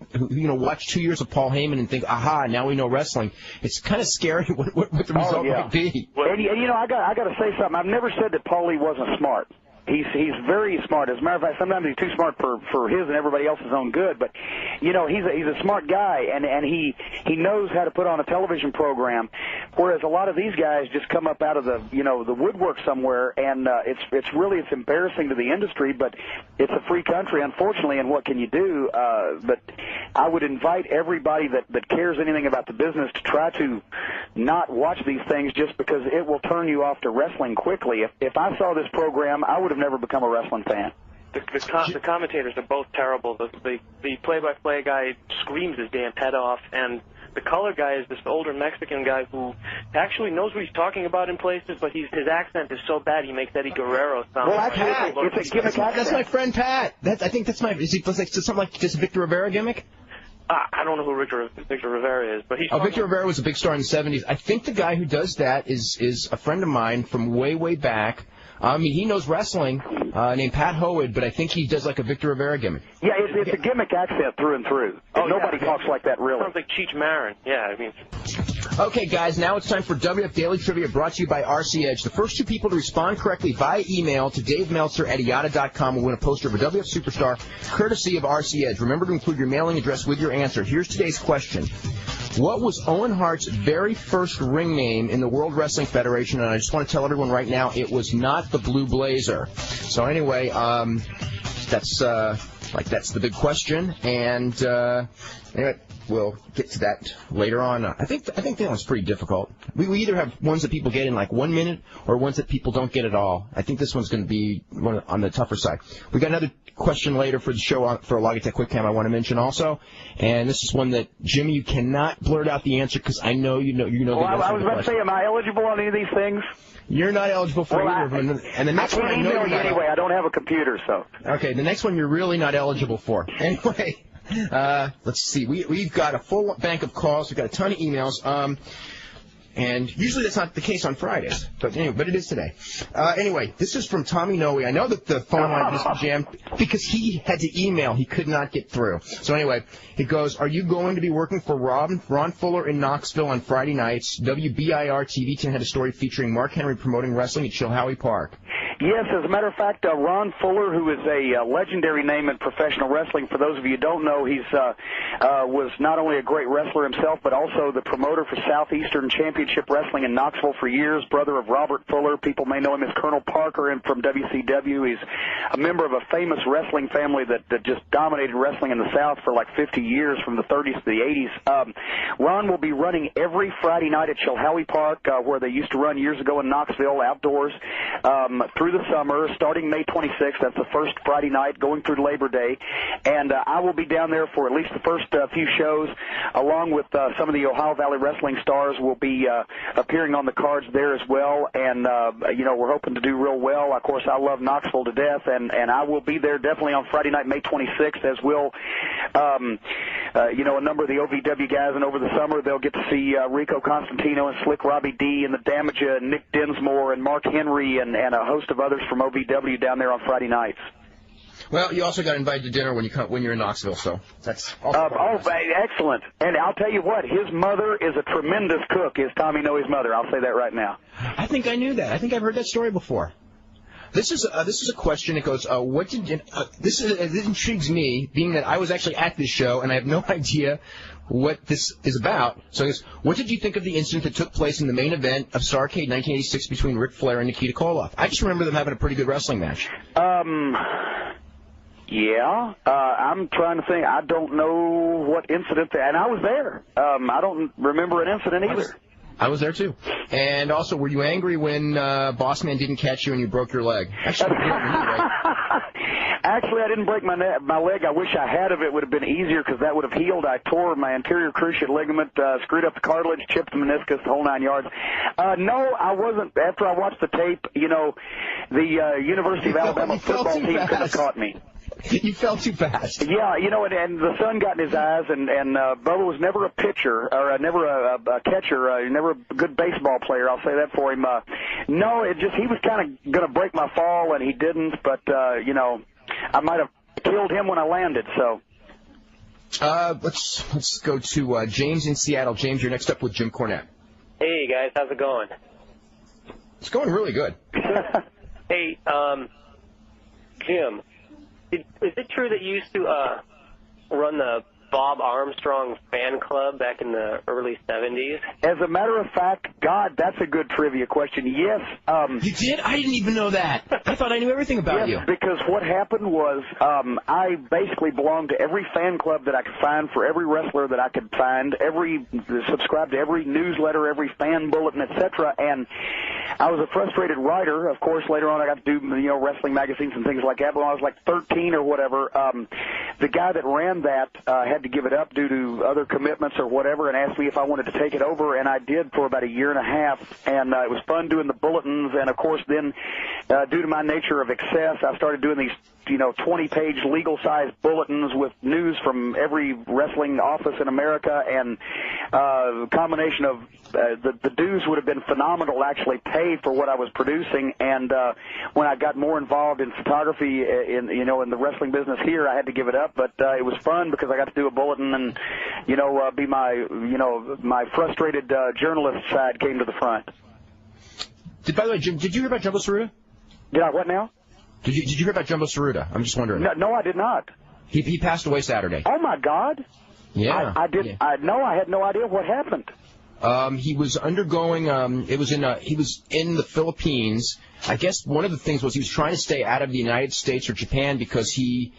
years of Paul Heyman and think, aha, now we know wrestling, it's kind of scary what the result might be. And I got to say something. I've never said that Paulie wasn't smart. He's very smart. As a matter of fact, sometimes he's too smart for his and everybody else's own good. But he's a smart guy, and he knows how to put on a television program. Whereas a lot of these guys just come up out of the woodwork somewhere, and it's embarrassing to the industry. But it's a free country, unfortunately. And what can you do? But I would invite everybody that cares anything about the business to try to not watch these things just because it will turn you off to wrestling quickly. If I saw this program, I would have never become a wrestling fan. The commentators are both terrible. The play-by-play guy screams his damn head off, and the color guy is this older Mexican guy who actually knows what he's talking about in places, but his accent is so bad he makes Eddie Guerrero sound. Well, it's a gimmick. That's my friend Pat. I think that's my. Is he something like just a Victor Rivera gimmick? I don't know who Victor Rivera is, but he's. Victor Rivera was a big star in the '70s. I think the guy who does that is a friend of mine from way back. I mean, he knows wrestling, named Pat Hoad, but I think he does like a Victor Rivera gimmick. Yeah, it's a gimmick accent through and through. Nobody talks like that, really. Sounds like Cheech Marin. Yeah, I mean. Okay, guys, now it's time for WF Daily Trivia brought to you by RC Edge. The first 2 people to respond correctly via email to DaveMeltzer@IATA.com will win a poster of a WF Superstar, courtesy of RC Edge. Remember to include your mailing address with your answer. Here's today's question. What was Owen Hart's very first ring name in the World Wrestling Federation? And I just want to tell everyone right now, it was not the Blue Blazer. So anyway, that's the big question. And anyway, we'll get to that later on. I think that one's pretty difficult. We either have ones that people get in like 1 minute or ones that people don't get at all. I think this one's going to be on the tougher side. We got another question later for the show for Logitech QuickCam I want to mention also, and this is one that Jimmy, you cannot blurt out the answer because I know you know. Well, I was about to say, am I eligible on any of these things? You're not eligible for either of them. And the next one, I know email you anyway. I don't have a computer, so. Okay, the next one you're really not eligible for. Anyway, let's see. We've got a full bank of calls. We've got a ton of emails. And usually that's not the case on Fridays, but it is today. Anyway, this is from Tommy Noe. I know that the phone line is jammed because he had to email. He could not get through. So anyway, it goes, are you going to be working for Ron Fuller in Knoxville on Friday nights? WBIR TV 10 had a story featuring Mark Henry promoting wrestling at Chilhowie Park. Yes, as a matter of fact, Ron Fuller, who is a legendary name in professional wrestling, for those of you who don't know, he's was not only a great wrestler himself, but also the promoter for Southeastern Championship Wrestling in Knoxville for years, brother of Robert Fuller. People may know him as Colonel Parker and from WCW. He's a member of a famous wrestling family that just dominated wrestling in the South for like 50 years, from the 30s to the 80s. Ron will be running every Friday night at Chilhowie Park, where they used to run years ago in Knoxville, outdoors, through the summer, starting May 26th. That's the first Friday night, going through Labor Day. And I will be down there for at least the first few shows, along with some of the Ohio Valley Wrestling stars will be appearing on the cards there as well. And, we're hoping to do real well. Of course, I love Knoxville to death, and I will be there definitely on Friday night, May 26th, as will, a number of the OVW guys. And over the summer, they'll get to see Rico Constantino and Slick Robbie D and the Damager and Nick Dinsmore and Mark Henry and a host of others from OVW down there on Friday nights. Well, you also got invited to dinner when you're in Knoxville, so that's excellent. And I'll tell you what, his mother is a tremendous cook, is Tommy Noe's mother. I'll say that right now. I think I knew that. I think I've heard that story before. This is a question that goes, this intrigues me, being that I was actually at this show and I have no idea what this is about. So I guess, what did you think of the incident that took place in the main event of Starrcade 1986 between Ric Flair and Nikita Koloff? I just remember them having a pretty good wrestling match. Yeah, I'm trying to think. I don't know what incident, and I was there. I don't remember an incident either. I was there too. And also, were you angry when Bossman didn't catch you and you broke your leg? Actually, I didn't break my leg. I wish I had. It would have been easier because that would have healed. I tore my anterior cruciate ligament, screwed up the cartilage, chipped the meniscus, the whole 9 yards. No, I wasn't. After I watched the tape, the University of Alabama football team could have caught me. You fell too fast. Yeah, and the sun got in his eyes, and Bubba was never a pitcher, or never a catcher, never a good baseball player, I'll say that for him. No, he was kind of going to break my fall, and he didn't, but, I might have killed him when I landed, so. Let's go to James in Seattle. James, you're next up with Jim Cornette. Hey, guys, how's it going? It's going really good. Hey, Jim. Is it true that you used to run the Bob Armstrong fan club back in the early 70s? As a matter of fact, God, that's a good trivia question. Yes. You did? I didn't even know that. I thought I knew everything about you. Yes, because what happened was I basically belonged to every fan club that I could find for every wrestler that I could find, subscribed to every newsletter, every fan bulletin, etc. And I was a frustrated writer. Of course, later on I got to do wrestling magazines and things like that. But when I was like 13 or whatever, the guy that ran that had to give it up due to other commitments or whatever, and asked me if I wanted to take it over, and I did for about a year and a half. And it was fun doing the bulletins, and of course then due to my nature of excess, I started doing these 20-page legal-sized bulletins with news from every wrestling office in America, and a combination of the dues would have been phenomenal to actually pay for what I was producing. And when I got more involved in photography in the wrestling business here, I had to give it up. But it was fun because I got to do a bulletin and be my frustrated journalist side came to the front. By the way, Jim, did you hear about Jumbo Tsuruta? Did I what now? Did you hear about Jumbo Tsuruta? I'm just wondering. No, I did not. He passed away Saturday. Oh my God! Yeah, I did. Yeah. I had no idea what happened. He was undergoing. He was in the Philippines. I guess one of the things was he was trying to stay out of the United States or Japan because he,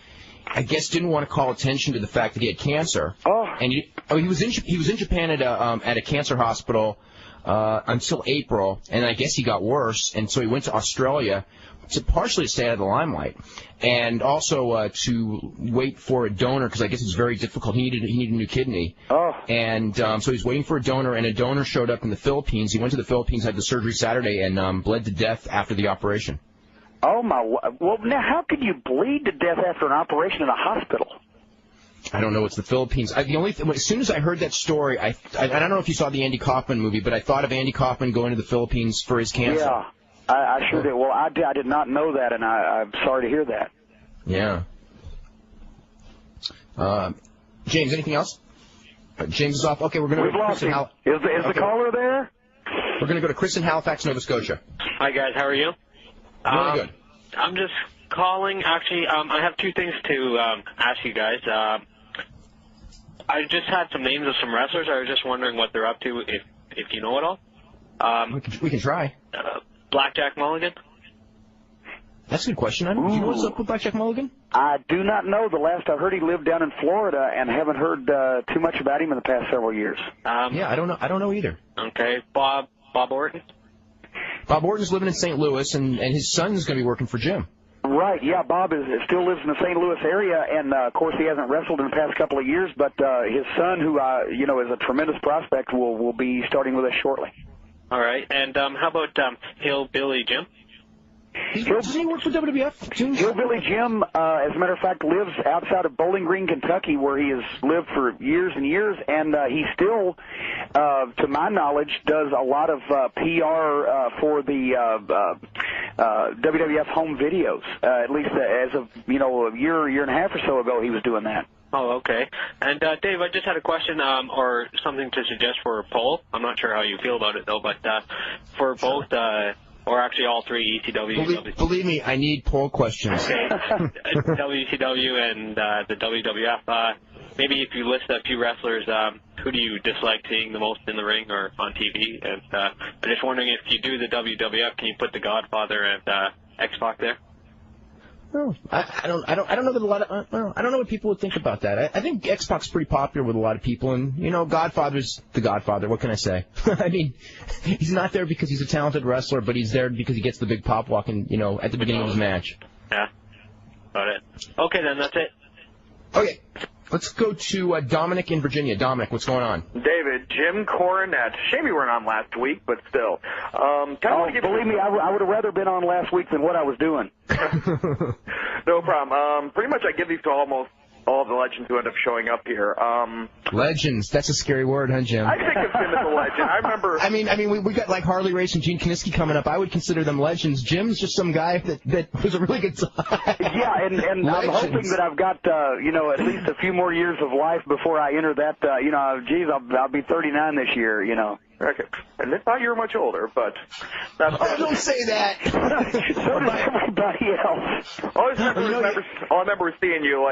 I guess, didn't want to call attention to the fact that he had cancer. Oh. And he was in Japan at a cancer hospital until April, and I guess he got worse, and so he went to Australia to partially stay out of the limelight, and also to wait for a donor because I guess it's very difficult. He needed a new kidney. Oh. And so he's waiting for a donor, and a donor showed up in the Philippines. He went to the Philippines, had the surgery Saturday, and bled to death after the operation. Oh my! Well, now how could you bleed to death after an operation in a hospital? I don't know. It's the Philippines. As soon as I heard that story, I don't know if you saw the Andy Kaufman movie, but I thought of Andy Kaufman going to the Philippines for his cancer. Yeah, I sure did. Well, I did not know that, and I'm sorry to hear that. Yeah. James, anything else? James is off. Okay, we're going to go to Chris in Halifax. Is the caller there? We're going to go to Chris in Halifax, Nova Scotia. Hi, guys. How are you? Really good. I'm just calling. Actually, I have two things to ask you guys. I just had some names of some wrestlers. I was just wondering what they're up to, if you know it all. We can try. Blackjack Mulligan? That's a good question. Do you know what's up with Blackjack Mulligan? I do not know. The last I heard, he lived down in Florida, and haven't heard too much about him in the past several years. Yeah, I don't know. I don't know either. Okay, Bob Orton? Bob Orton's living in St. Louis, and his son's going to be working for Jim. Right, yeah, Bob still lives in the St. Louis area, and of course he hasn't wrestled in the past couple of years, but his son, who is a tremendous prospect, will be starting with us shortly. All right, and how about Hillbilly Jim? Doesn't he work for WWF? Hillbilly Jim, as a matter of fact, lives outside of Bowling Green, Kentucky, where he has lived for years and years, and he still, to my knowledge, does a lot of PR for the WWF home videos. At least as of a year and a half or so ago, he was doing that. Oh, okay. And Dave, I just had a question or something to suggest for a poll. I'm not sure how you feel about it though, but for both. Or actually all three, ECW. Believe me, I need poll questions. Okay. WCW and the WWF. Maybe if you list a few wrestlers, who do you dislike seeing the most in the ring or on TV? And I'm just wondering if you do the WWF, can you put the Godfather and X-Pac there? No, I don't know that a lot of I don't know what people would think about that. I think X-Pac's pretty popular with a lot of people, and Godfather's the Godfather. What can I say? I mean, he's not there because he's a talented wrestler, but he's there because he gets the big pop walking, at the beginning of his match. Yeah, got it. Okay, then that's it. Okay, let's go to Dominic in Virginia. Dominic, what's going on? David, Jim Cornette. Shame you weren't on last week, but still. Believe me, I would have rather been on last week than what I was doing. No problem. Pretty much I give these to almost all of the legends who end up showing up here. Legends. That's a scary word, huh, Jim? I think of him as a legend. I remember... I mean, we got like Harley Race and Gene Kiniski coming up. I would consider them legends. Jim's just some guy that was a really good time. Yeah, and I'm hoping that I've got, at least a few more years of life before I enter that, I'll be 39 this year, Okay. And I thought you were much older, but... Don't say that! So does everybody else. All I remember was seeing you,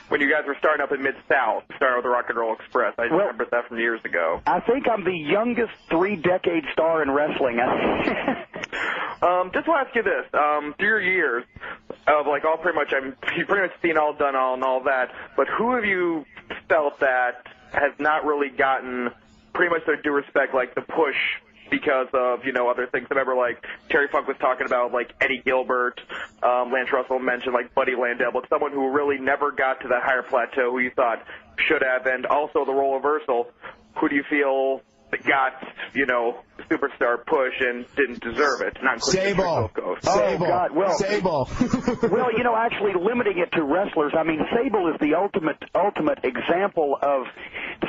when you guys were starting up in Mid-South, starting with the Rock and Roll Express. I remember that from years ago. I think I'm the youngest 3-decade star in wrestling. Just want to ask you this. Through your years of, you've pretty much seen all, done all, and all that, but who have you felt that has not really gotten... pretty much their due respect, the push because of, other things. I remember, Terry Funk was talking about, Eddie Gilbert, Lance Russell mentioned, Buddy Landell, but someone who really never got to that higher plateau who you thought should have, and also the role reversal, who do you feel got, superstar push and didn't deserve it. Not Sable. Oh, God. Well, Sable. Well, actually limiting it to wrestlers, I mean, Sable is the ultimate example of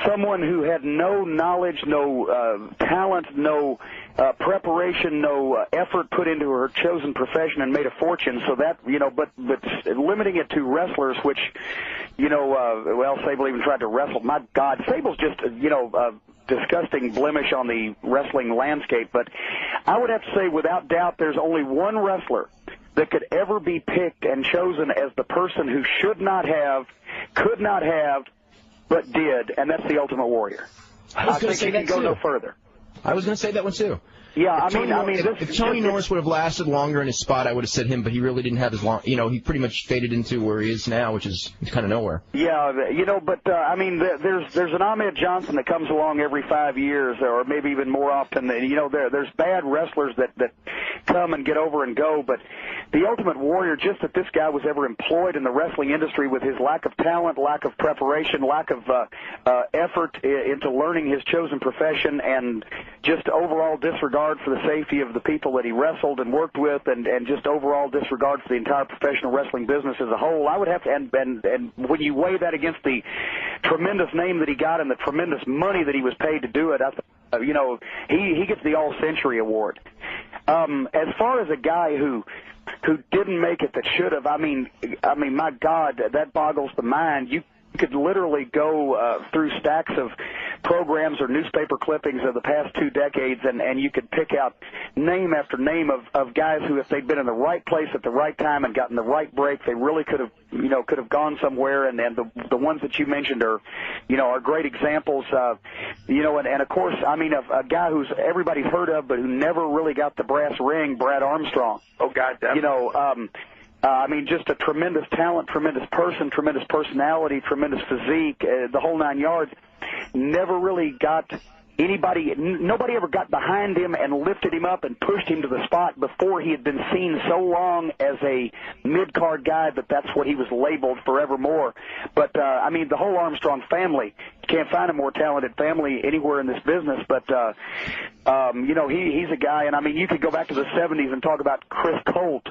someone who had no knowledge, no talent, no preparation, no effort put into her chosen profession and made a fortune. So that, but limiting it to wrestlers, which, well, Sable even tried to wrestle. My God, Sable's just, disgusting blemish on the wrestling landscape. But I would have to say, without doubt, there's only one wrestler that could ever be picked and chosen as the person who should not have, could not have, but did, and that's the Ultimate Warrior. I think you can go no further. I was going to say that one too. Yeah, if Tony Norris would have lasted longer in his spot, I would have said him, but he really didn't have as long. He pretty much faded into where he is now, which is kind of nowhere. Yeah, but there's an Ahmed Johnson that comes along every 5 years, or maybe even more often. There's bad wrestlers that come and get over and go, but the Ultimate Warrior, just that this guy was ever employed in the wrestling industry with his lack of talent, lack of preparation, lack of effort into learning his chosen profession, and just overall disregard for the safety of the people that he wrestled and worked with, and just overall disregard for the entire professional wrestling business as a whole. I would have to, and when you weigh that against the tremendous name that he got and the tremendous money that he was paid to do it, he gets the All-Century Award. As far as a guy who didn't make it that should have, I mean, my God, that boggles the mind. You could literally go through stacks of programs or newspaper clippings of the past 2 decades, and you could pick out name after name of guys who, if they'd been in the right place at the right time and gotten the right break, they really could have gone somewhere. And the ones that you mentioned are great examples. And of course, I mean, a guy who's everybody's heard of, but who never really got the brass ring, Brad Armstrong. Oh, God, just a tremendous talent, tremendous person, tremendous personality, tremendous physique, the whole 9 yards. Never really got nobody ever got behind him and lifted him up and pushed him to the spot before he had been seen so long as a mid-card guy that that's what he was labeled forevermore. But, the whole Armstrong family, you can't find a more talented family anywhere in this business, but, he's a guy, and you could go back to the 70s and talk about Chris Colt,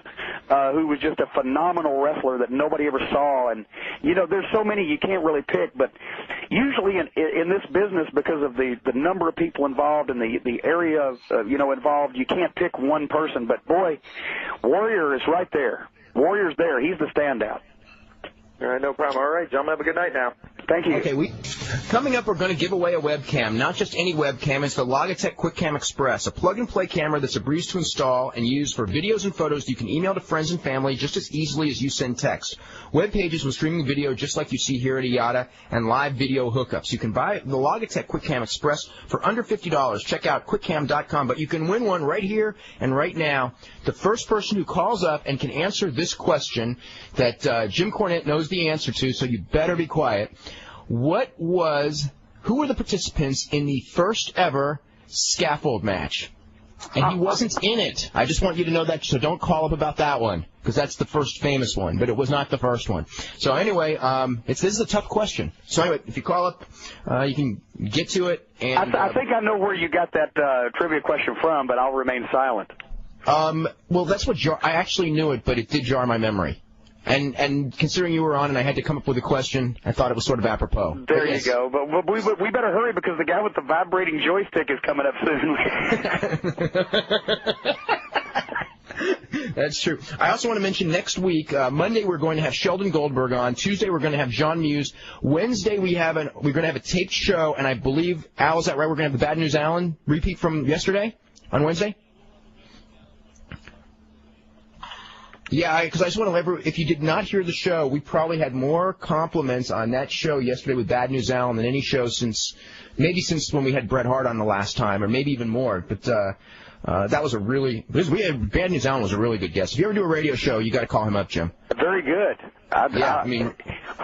who was just a phenomenal wrestler that nobody ever saw, and, there's so many you can't really pick, but usually in this business, because of the number of people involved and the area involved, you can't pick one person. But boy, Warrior is right there. Warrior's there. He's the standout. All right, no problem. All right, gentlemen, have a good night now. Thank you. Okay, coming up, we're going to give away a webcam. Not just any webcam. It's the Logitech QuickCam Express, a plug-and-play camera that's a breeze to install and use for videos and photos you can email to friends and family just as easily as you send text. Web pages with streaming video just like you see here at IATA, and live video hookups. You can buy the Logitech QuickCam Express for under $50. Check out quickcam.com, but you can win one right here and right now. The first person who calls up and can answer this question that Jim Cornette knows the answer to, so you better be quiet. Who were the participants in the first ever scaffold match? And he wasn't in it. I just want you to know that, so don't call up about that one, because that's the first famous one, but it was not the first one. So anyway, this is a tough question. So anyway, if you call up, you can get to it. And I think I know where you got that trivia question from, but I'll remain silent. Well, that's what I actually knew it, but it did jar my memory. And considering you were on and I had to come up with a question, I thought it was sort of apropos. There you go. But we better hurry because the guy with the vibrating joystick is coming up soon. That's true. I also want to mention next week, Monday we're going to have Sheldon Goldberg on. Tuesday we're going to have John Muse. Wednesday we're going to have a taped show, and I believe, Al, is that right? We're going to have the Bad News Alan repeat from yesterday on Wednesday? Yeah, because I just want to if you did not hear the show, we probably had more compliments on that show yesterday with Bad News Alan than any show since when we had Bret Hart on the last time, or maybe even more. But that was Bad News Alan was a really good guest. If you ever do a radio show, you got to call him up, Jim. Very good.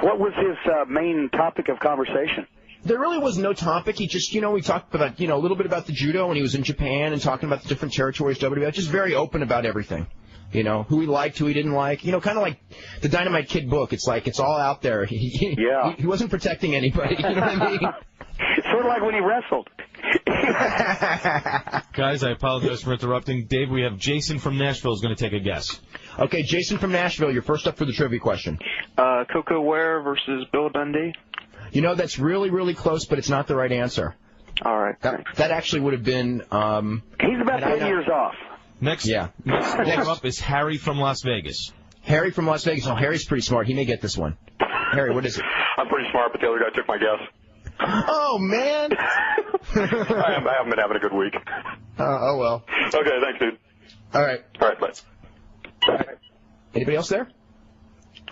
What was his main topic of conversation? There really was no topic. He just, we talked about, a little bit about the judo when he was in Japan and talking about the different territories, WWF, just very open about everything. Who he liked, who he didn't like. Kind of like the Dynamite Kid book. It's like it's all out there. He wasn't protecting anybody. You know what I mean? Sort of like when he wrestled. Guys, I apologize for interrupting. Dave, we have Jason from Nashville is going to take a guess. Okay, Jason from Nashville, you're first up for the trivia question. Coco Ware versus Bill Dundee. You know, that's really, really close, but it's not the right answer. All right. That actually would have been... He's about 10 years off. Next up is Harry from Las Vegas. Harry from Las Vegas. Oh, Harry's pretty smart. He may get this one. Harry, what is it? I'm pretty smart, but the other guy took my guess. Oh, man. I haven't been having a good week. Oh, well. Okay, thanks, dude. All right. All right, bye. All right. Anybody else there?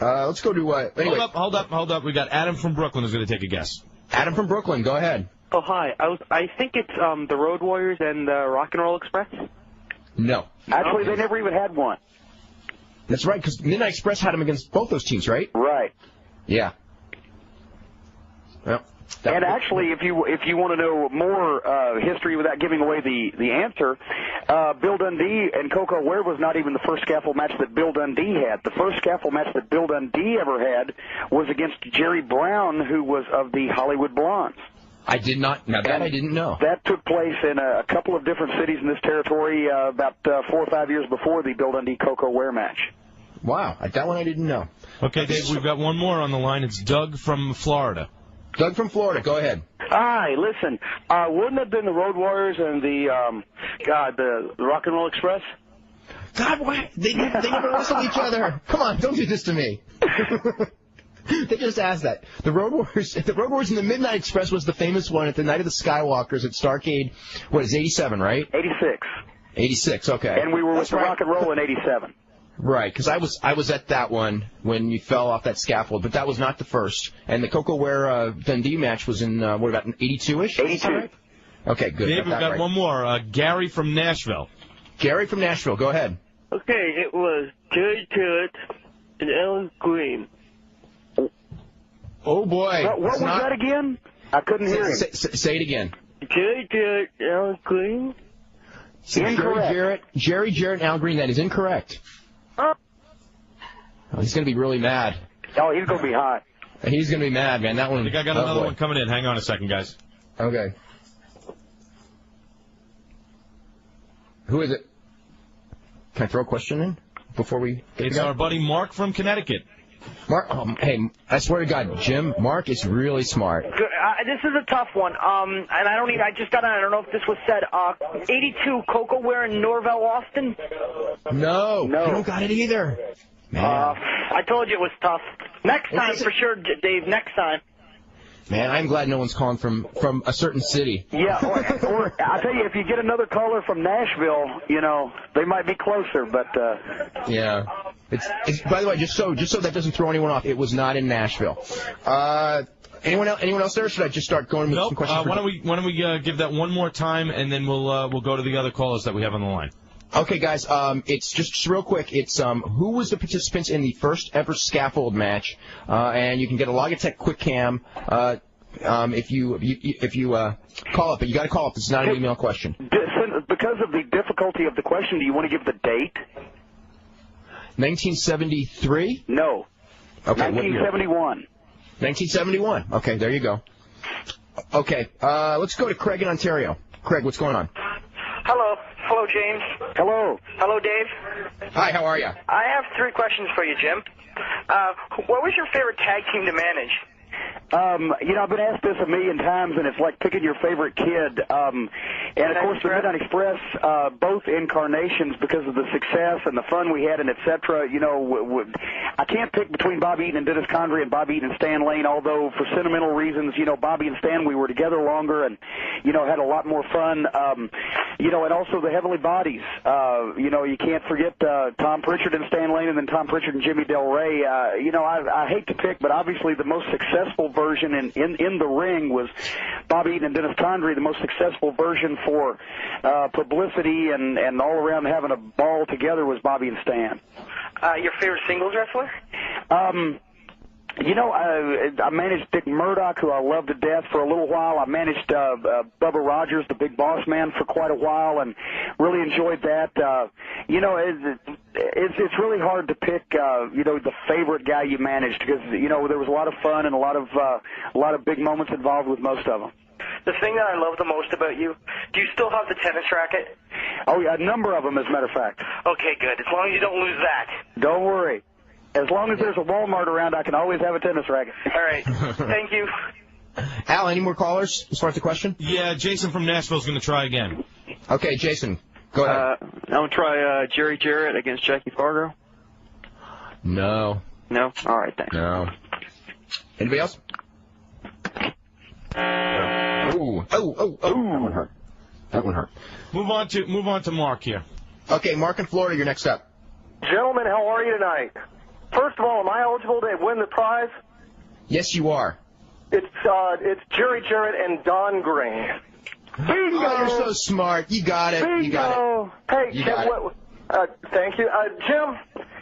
Let's go to... anyway. Hold up. We got Adam from Brooklyn who's going to take a guess. Adam from Brooklyn, go ahead. Oh, hi. I think it's the Road Warriors and the Rock and Roll Express. No. Actually, they never even had one. That's right, because Midnight Express had them against both those teams, right? Right. Yeah. Well, and actually, if you want to know more history without giving away the answer, Bill Dundee and Coco Ware was not even the first scaffold match that Bill Dundee had. The first scaffold match that Bill Dundee ever had was against Jerry Brown, who was of the Hollywood Blondes. I did not. Now that I didn't know. That took place in a couple of different cities in this territory about 4 or 5 years before the Bill Dundee Coco Ware match. Wow, that one I didn't know. Okay, Dave, we've got one more on the line. It's Doug from Florida. Doug from Florida, go ahead. Hi, listen. Wouldn't it have been the Road Warriors and the Rock and Roll Express? God, why? They never wrestled each other. Come on, don't do this to me. They just asked that. The Road Warriors and the Midnight Express was the famous one at the Night of the Skywalkers at Starrcade. What is 87, right? 86. 86, okay. And we were with the Rock and Roll in 87. Right, because I was at that one when you fell off that scaffold, but that was not the first. And the Coco Ware Dundee match was in what about 82-ish? 82. Right? Okay, good. Dave, we've got one more. Gary from Nashville. Gary from Nashville, go ahead. Okay, it was Jerry Jarrett and Alan Green. Oh boy! What was that again? I couldn't hear him. Say it again. Jerry Jarrett and Alan Green. Incorrect. Jerry Jarrett and Al Green. That is incorrect. Oh, he's going to be really mad. Oh, he's going to be hot. He's going to be mad, man. That one. I think I got another one coming in. Hang on a second, guys. Okay. Who is it? Can I throw a question in before we? It's our buddy Mark from Connecticut. Mark, hey, I swear to God, Jim, Mark is really smart. Good. This is a tough one. And I don't know if this was said. 82, Coco Ware and Norvell Austin? No. You don't got it either. Man. I told you it was tough. Next time, for sure, Dave, next time. Man, I'm glad no one's calling from a certain city. Yeah, or I tell you, if you get another caller from Nashville, they might be closer, but... Yeah. It's by the way, just so that doesn't throw anyone off, it was not in Nashville. Anyone else there? Or should I just start going with some questions? Why don't we give that one more time, and then we'll go to the other callers that we have on the line. Okay, guys. It's just real quick. It's who was the participants in the first ever scaffold match? And you can get a Logitech QuickCam if you call up. But you got to call up. It's not an email question. Because of the difficulty of the question, do you want to give the date? 1973? No. Okay. 1971. 1971. Okay, there you go. Okay, let's go to Craig in Ontario. Craig, what's going on? Hello. Hello, James. Hello. Hello, Dave. Hi, how are you? I have 3 questions for you, Jim. What was your favorite tag team to manage? I've been asked this a million times, and it's like picking your favorite kid. And, of course, the Midnight Express, both incarnations, because of the success and the fun we had and et cetera, I can't pick between Bob Eaton and Dennis Condrey and Bob Eaton and Stan Lane, although for sentimental reasons, Bobby and Stan, we were together longer and, had a lot more fun. And also the Heavenly Bodies. You can't forget Tom Pritchard and Stan Lane and then Tom Pritchard and Jimmy Del Rey. I hate to pick, but obviously the most successful version in the ring was Bob Eaton and Dennis Condrey. The most successful version for publicity and all around having a ball together was Bobby and Stan. Your favorite singles wrestler? I managed Dick Murdoch, who I loved to death, for a little while. I managed Bubba Rogers, the Big Boss Man, for quite a while, and really enjoyed that. It's really hard to pick, the favorite guy you managed because there was a lot of fun and a lot of big moments involved with most of them. the thing that I love the most about you, do you still have the tennis racket? Oh, yeah, a number of them, as a matter of fact. Okay, good. As long as you don't lose that. Don't worry. As long as there's a Walmart around, I can always have a tennis racket. All right. Thank you. Al, any more callers as far as the question? Yeah, Jason from Nashville's going to try again. Okay, Jason, go ahead. I'm going to try Jerry Jarrett against Jackie Fargo. No. No? All right, thanks. No. Anybody else? Ooh. Oh. That one hurt. That one hurt. Move on to Mark here. Okay, Mark in Florida, you're next up. Gentlemen, how are you tonight? First of all, am I eligible to win the prize? Yes, you are. It's Jerry Jarrett and Don Green. Bingo! Oh, you're so smart. You got it. Bingo! You got Hey, you Jim, got it. Thank you. Jim,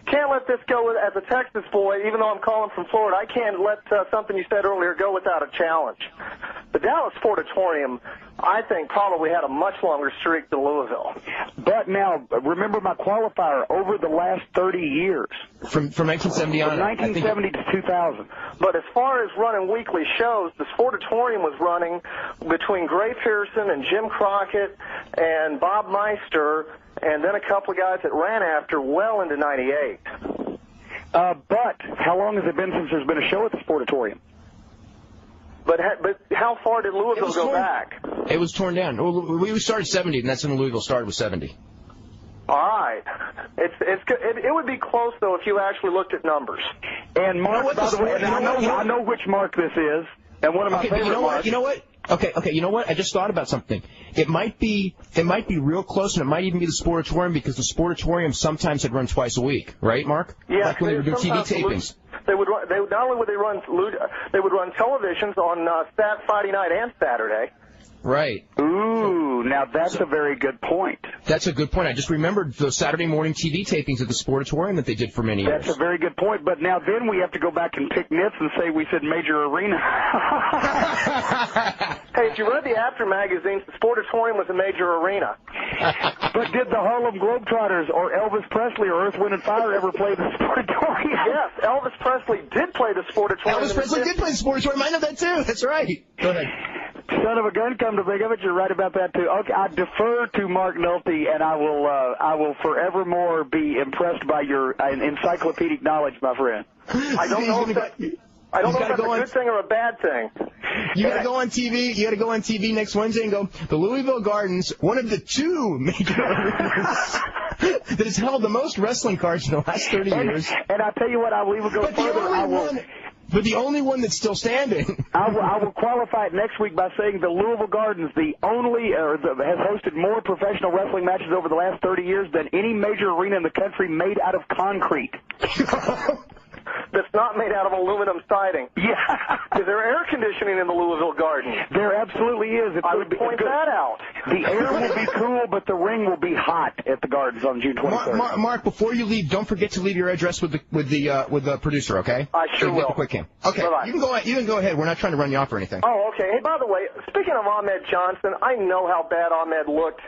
can't let this go as a Texas boy, even though I'm calling from Florida. I can't let something you said earlier go without a challenge. The Dallas Sportatorium, I think, probably had a much longer streak than Louisville. But now, remember my qualifier, over the last 30 years. From 1970 on. From 1970 to 2000. But as far as running weekly shows, the Sportatorium was running between Gray Pearson and Jim Crockett and Bob Meister, and then a couple of guys that ran after well into 98. But how long has it been since there's been a show at the Sportatorium? But how far did Louisville go back? It was torn down. We started 70, and that's when Louisville started with 70. All right. It would be close, though, if you actually looked at numbers. And Mark, by the way, I know which Mark this is, and one of my favorite Marks. You know what? Okay, you know what? I just thought about something. It might be real close, and it might even be the Sportatorium, because the Sportatorium sometimes had run twice a week, right, Mark? Yeah, like when they were doing TV tapings. They would not only would they run televisions on Friday night and Saturday. Right. Ooh, now that's a very good point. That's a good point. I just remembered those Saturday morning TV tapings at the Sportatorium that they did for many years. That's a very good point, but now then we have to go back and pick nits and say we said major arena. Hey, if you read the After magazines, the Sportatorium was a major arena. But did the Harlem Globetrotters or Elvis Presley or Earth, Wind and Fire ever play the Sportatorium? Yes, Elvis Presley did play the Sportatorium. Elvis Presley did play the Sportatorium. I know that too. That's right. Go ahead. Son of a gun, come to think of it, you're right about that too. Okay, I defer to Mark Nolte, and I will forevermore be impressed by your encyclopedic knowledge, my friend. I don't know if that's a good thing or a bad thing. You got to go on TV. You got to go on TV next Wednesday and go, the Louisville Gardens, one of the two major arenas that has held the most wrestling cards in the last 30 years. And I tell you what, I will even go further. But the only one that's still standing. I will qualify it next week by saying the Louisville Gardens, has hosted more professional wrestling matches over the last 30 years than any major arena in the country made out of concrete. That's not made out of aluminum siding. Yeah. Is there air conditioning in the Louisville Garden? There absolutely is. I would point that out. The air will be cool, but the ring will be hot at the Gardens on June 23rd. Mark, before you leave, don't forget to leave your address with the producer, okay? I sure will. Get the quick cam. Okay. Bye-bye. You can go ahead. We're not trying to run you off or anything. Oh, okay. Hey, by the way, speaking of Ahmed Johnson, I know how bad Ahmed looked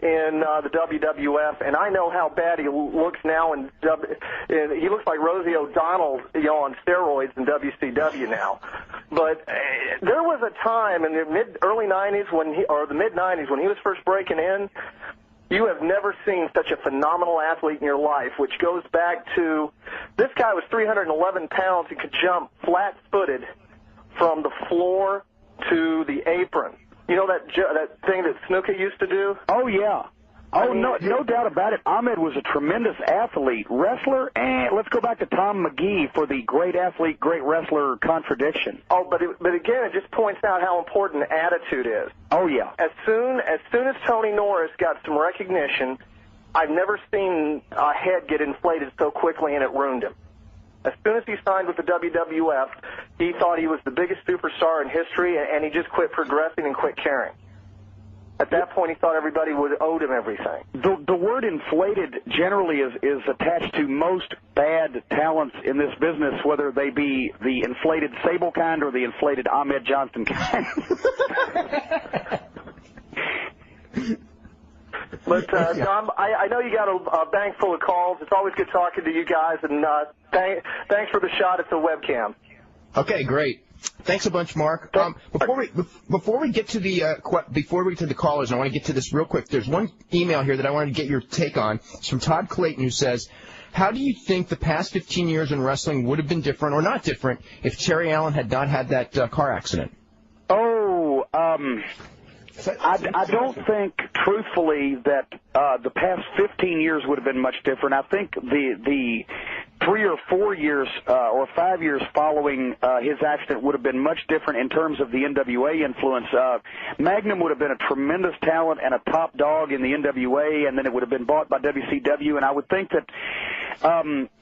in the WWF, and I know how bad he looks now he looks like Rosie O'Donnell, on steroids in WCW now. But there was a time in the early 90s the mid 90s when he was first breaking in. You have never seen such a phenomenal athlete in your life, which goes back to this guy was 311 pounds. He could jump flat-footed from the floor to the apron. You know that thing that Snuka used to do? Oh, yeah. Oh, no doubt about it. Ahmed was a tremendous athlete. Wrestler, let's go back to Tom McGee for the great athlete, great wrestler contradiction. Oh, but again, it just points out how important attitude is. Oh, yeah. As soon as Tony Norris got some recognition, I've never seen a head get inflated so quickly, and it ruined him. As soon as he signed with the WWF, he thought he was the biggest superstar in history, and he just quit progressing and quit caring. At that point, he thought everybody would owe him everything. The word inflated generally is attached to most bad talents in this business, whether they be the inflated Sable kind or the inflated Ahmed Johnson kind. But, Tom, I know you got a bank full of calls. It's always good talking to you guys, and thanks for the shot at the webcam. Okay, great. Thanks a bunch, Mark. Before we get to the callers, I want to get to this real quick. There's one email here that I wanted to get your take on. It's from Todd Clayton, who says, how do you think the past 15 years in wrestling would have been different or not different if Terry Allen had not had that car accident? Oh, I don't think, truthfully, that the past 15 years would have been much different. I think the 3 or 4 years or 5 years following his accident would have been much different in terms of the NWA influence. Magnum would have been a tremendous talent and a top dog in the NWA, and then it would have been bought by WCW, and I would think that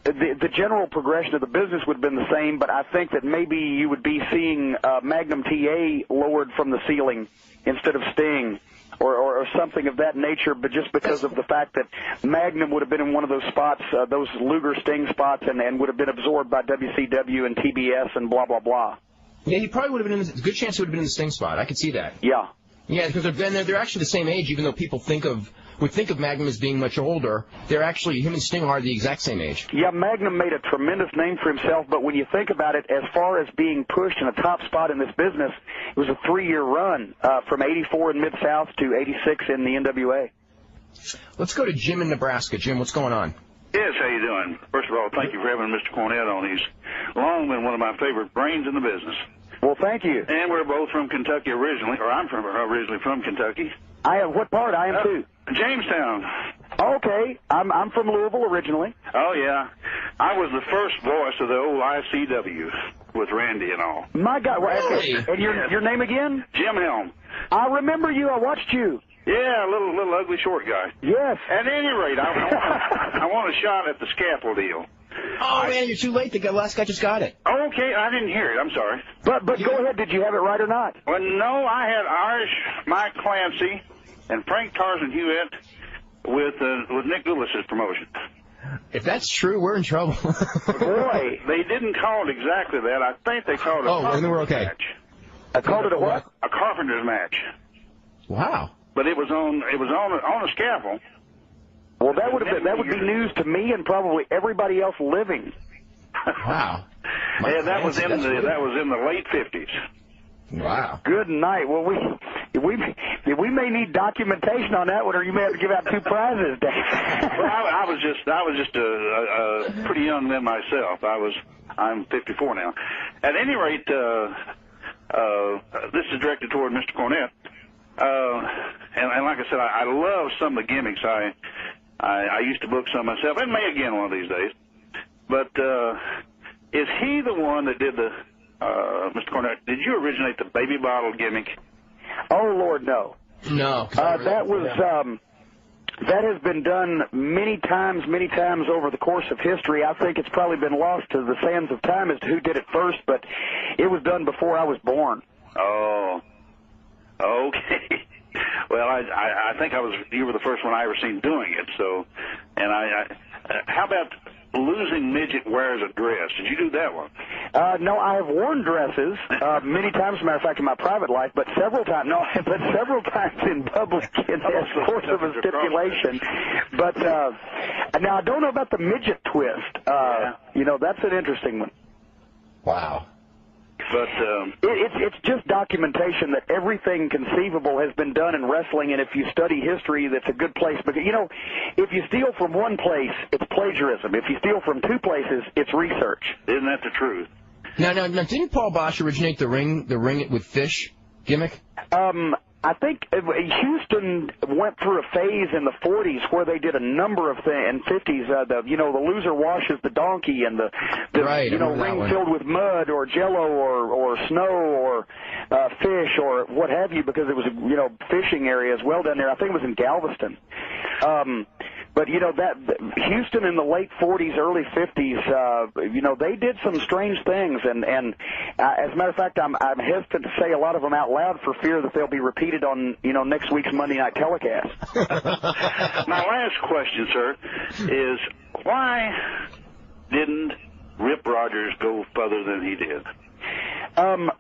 the general progression of the business would have been the same, but I think that maybe you would be seeing Magnum TA lowered from the ceiling instead of Sting, or something of that nature, but just because of the fact that Magnum would have been in one of those spots, those Luger Sting spots, and would have been absorbed by WCW and TBS and blah, blah, blah. Yeah, he probably would have been in the, good chance he would have been in the Sting spot. I could see that. Yeah. Yeah, because they're actually the same age, even though people would think of Magnum as being much older. They're actually, him and Sting are the exact same age. Yeah, Magnum made a tremendous name for himself, but when you think about it, as far as being pushed in a top spot in this business, it was a 3-year run from 84 in Mid-South to 86 in the NWA. Let's go to Jim in Nebraska. Jim, what's going on? Yes, how you doing? First of all, thank you for having Mr. Cornette on. He's long been one of my favorite brains in the business. Well, thank you. And we're both from Kentucky originally, or I'm originally from Kentucky. What part? I am too. Jamestown. Okay. I'm from Louisville originally. Oh, yeah. I was the first voice of the old ICW with Randy and all. My God. Really? And your name again? Jim Helm. I remember you. I watched you. Yeah, a little ugly short guy. Yes. At any rate, I want a shot at the scalpel deal. Oh, man, you're too late. The last guy just got it. Okay, I didn't hear it. I'm sorry. But go ahead. Did you have it right or not? Well, no, I had Irish Mike Clancy and Frank Tarzan Hewitt with Nick Lewis' promotion. If that's true, we're in trouble. Boy, they didn't call it exactly that. I think they called it a then we're okay. match. I called it a what? A carpenter's match. Wow. But it was on a scaffold. Well, that would be news to me and probably everybody else living. Wow. Yeah, that was in the late 50s. Wow. Good night. Well, we may need documentation on that one, or you may have to give out 2 prizes, Dave. Well, I was just a pretty young then myself. I'm 54 now. At any rate, this is directed toward Mr. Cornette. And like I said, I love some of the gimmicks. I used to book some myself, and may again one of these days. But is he the one that did Mr. Cornette, did you originate the baby bottle gimmick? Oh, Lord, no. No. That has been done many times over the course of history. I think it's probably been lost to the sands of time as to who did it first, but it was done before I was born. Oh, okay. Well, I think you were the first one I ever seen doing it. So, and how about losing midget wears a dress? Did you do that one? No, I have worn dresses many times, as a matter of fact, in my private life, but several times in public in the course of a stipulation. But now I don't know about the midget twist. That's an interesting one. Wow. But it's just documentation that everything conceivable has been done in wrestling, and if you study history, that's a good place. Because if you steal from one place, it's plagiarism. If you steal from 2 places, it's research. Isn't that the truth? Now, didn't Paul Bosch originate the ring it with fish gimmick? I think Houston went through a phase in the 40s where they did a number of things, and 50s, the loser washes the donkey, and the ring filled with mud or jello or snow or fish or what have you, because it was a fishing area as well down there. I think it was in Galveston. But that Houston in the late 40s, early 50s, they did some strange things, and as a matter of fact, I'm hesitant to say a lot of them out loud for fear that they'll be repeated on next week's Monday night telecast. My last question, sir, is why didn't Rip Rogers go further than he did?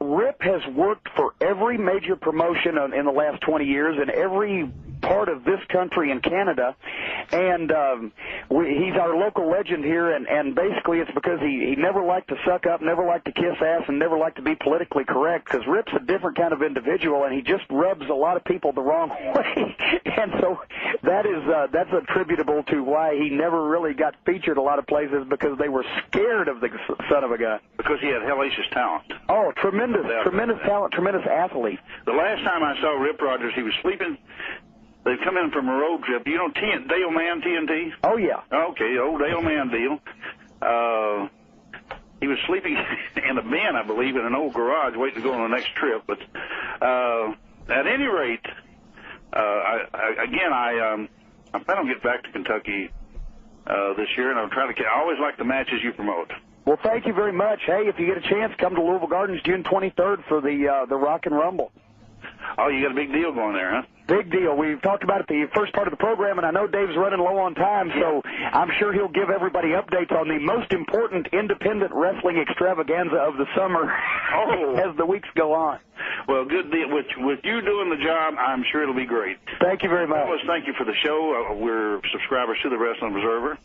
Rip has worked for every major promotion in the last 20 years, and every part of this country and Canada, and he's our local legend here, and basically it's because he never liked to suck up, never liked to kiss ass, and never liked to be politically correct, because Rip's a different kind of individual, and he just rubs a lot of people the wrong way, and so that's attributable to why he never really got featured a lot of places, because they were scared of the son of a gun. Because he had hellacious talent. Oh, tremendous talent, tremendous athlete. The last time I saw Rip Rogers, he was sleeping. They'd come in from a road trip. You know Dale Mann, TNT? Oh, yeah. Okay, old Dale Mann deal. He was sleeping in a bin, I believe, in an old garage waiting to go on the next trip. But at any rate, I plan on getting back to Kentucky this year, and I always like the matches you promote. Well, thank you very much. Hey, if you get a chance, come to Louisville Gardens June 23rd for the Rock and Rumble. Oh, you got a big deal going there, huh? Big deal. We've talked about it the first part of the program, and I know Dave's running low on time, so I'm sure he'll give everybody updates on the most important independent wrestling extravaganza of the summer as the weeks go on. Well, good deal. With you doing the job, I'm sure it'll be great. Thank you very much. Fellas, thank you for the show. We're subscribers to the Wrestling Observer.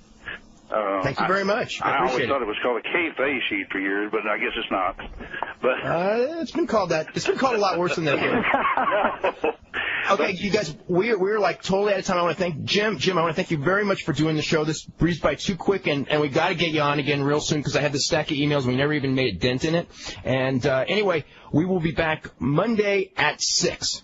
Thank you very much. I always appreciate thought it was called a KFA sheet for years, but I guess it's not. But it's been called that. It's been called a lot worse than that here. Okay, you guys, we're like totally out of time. I want to thank Jim. I want to thank you very much for doing the show. This breezed by too quick, and we got to get you on again real soon because I had this stack of emails and we never even made a dent in it. And anyway, we will be back Monday at 6.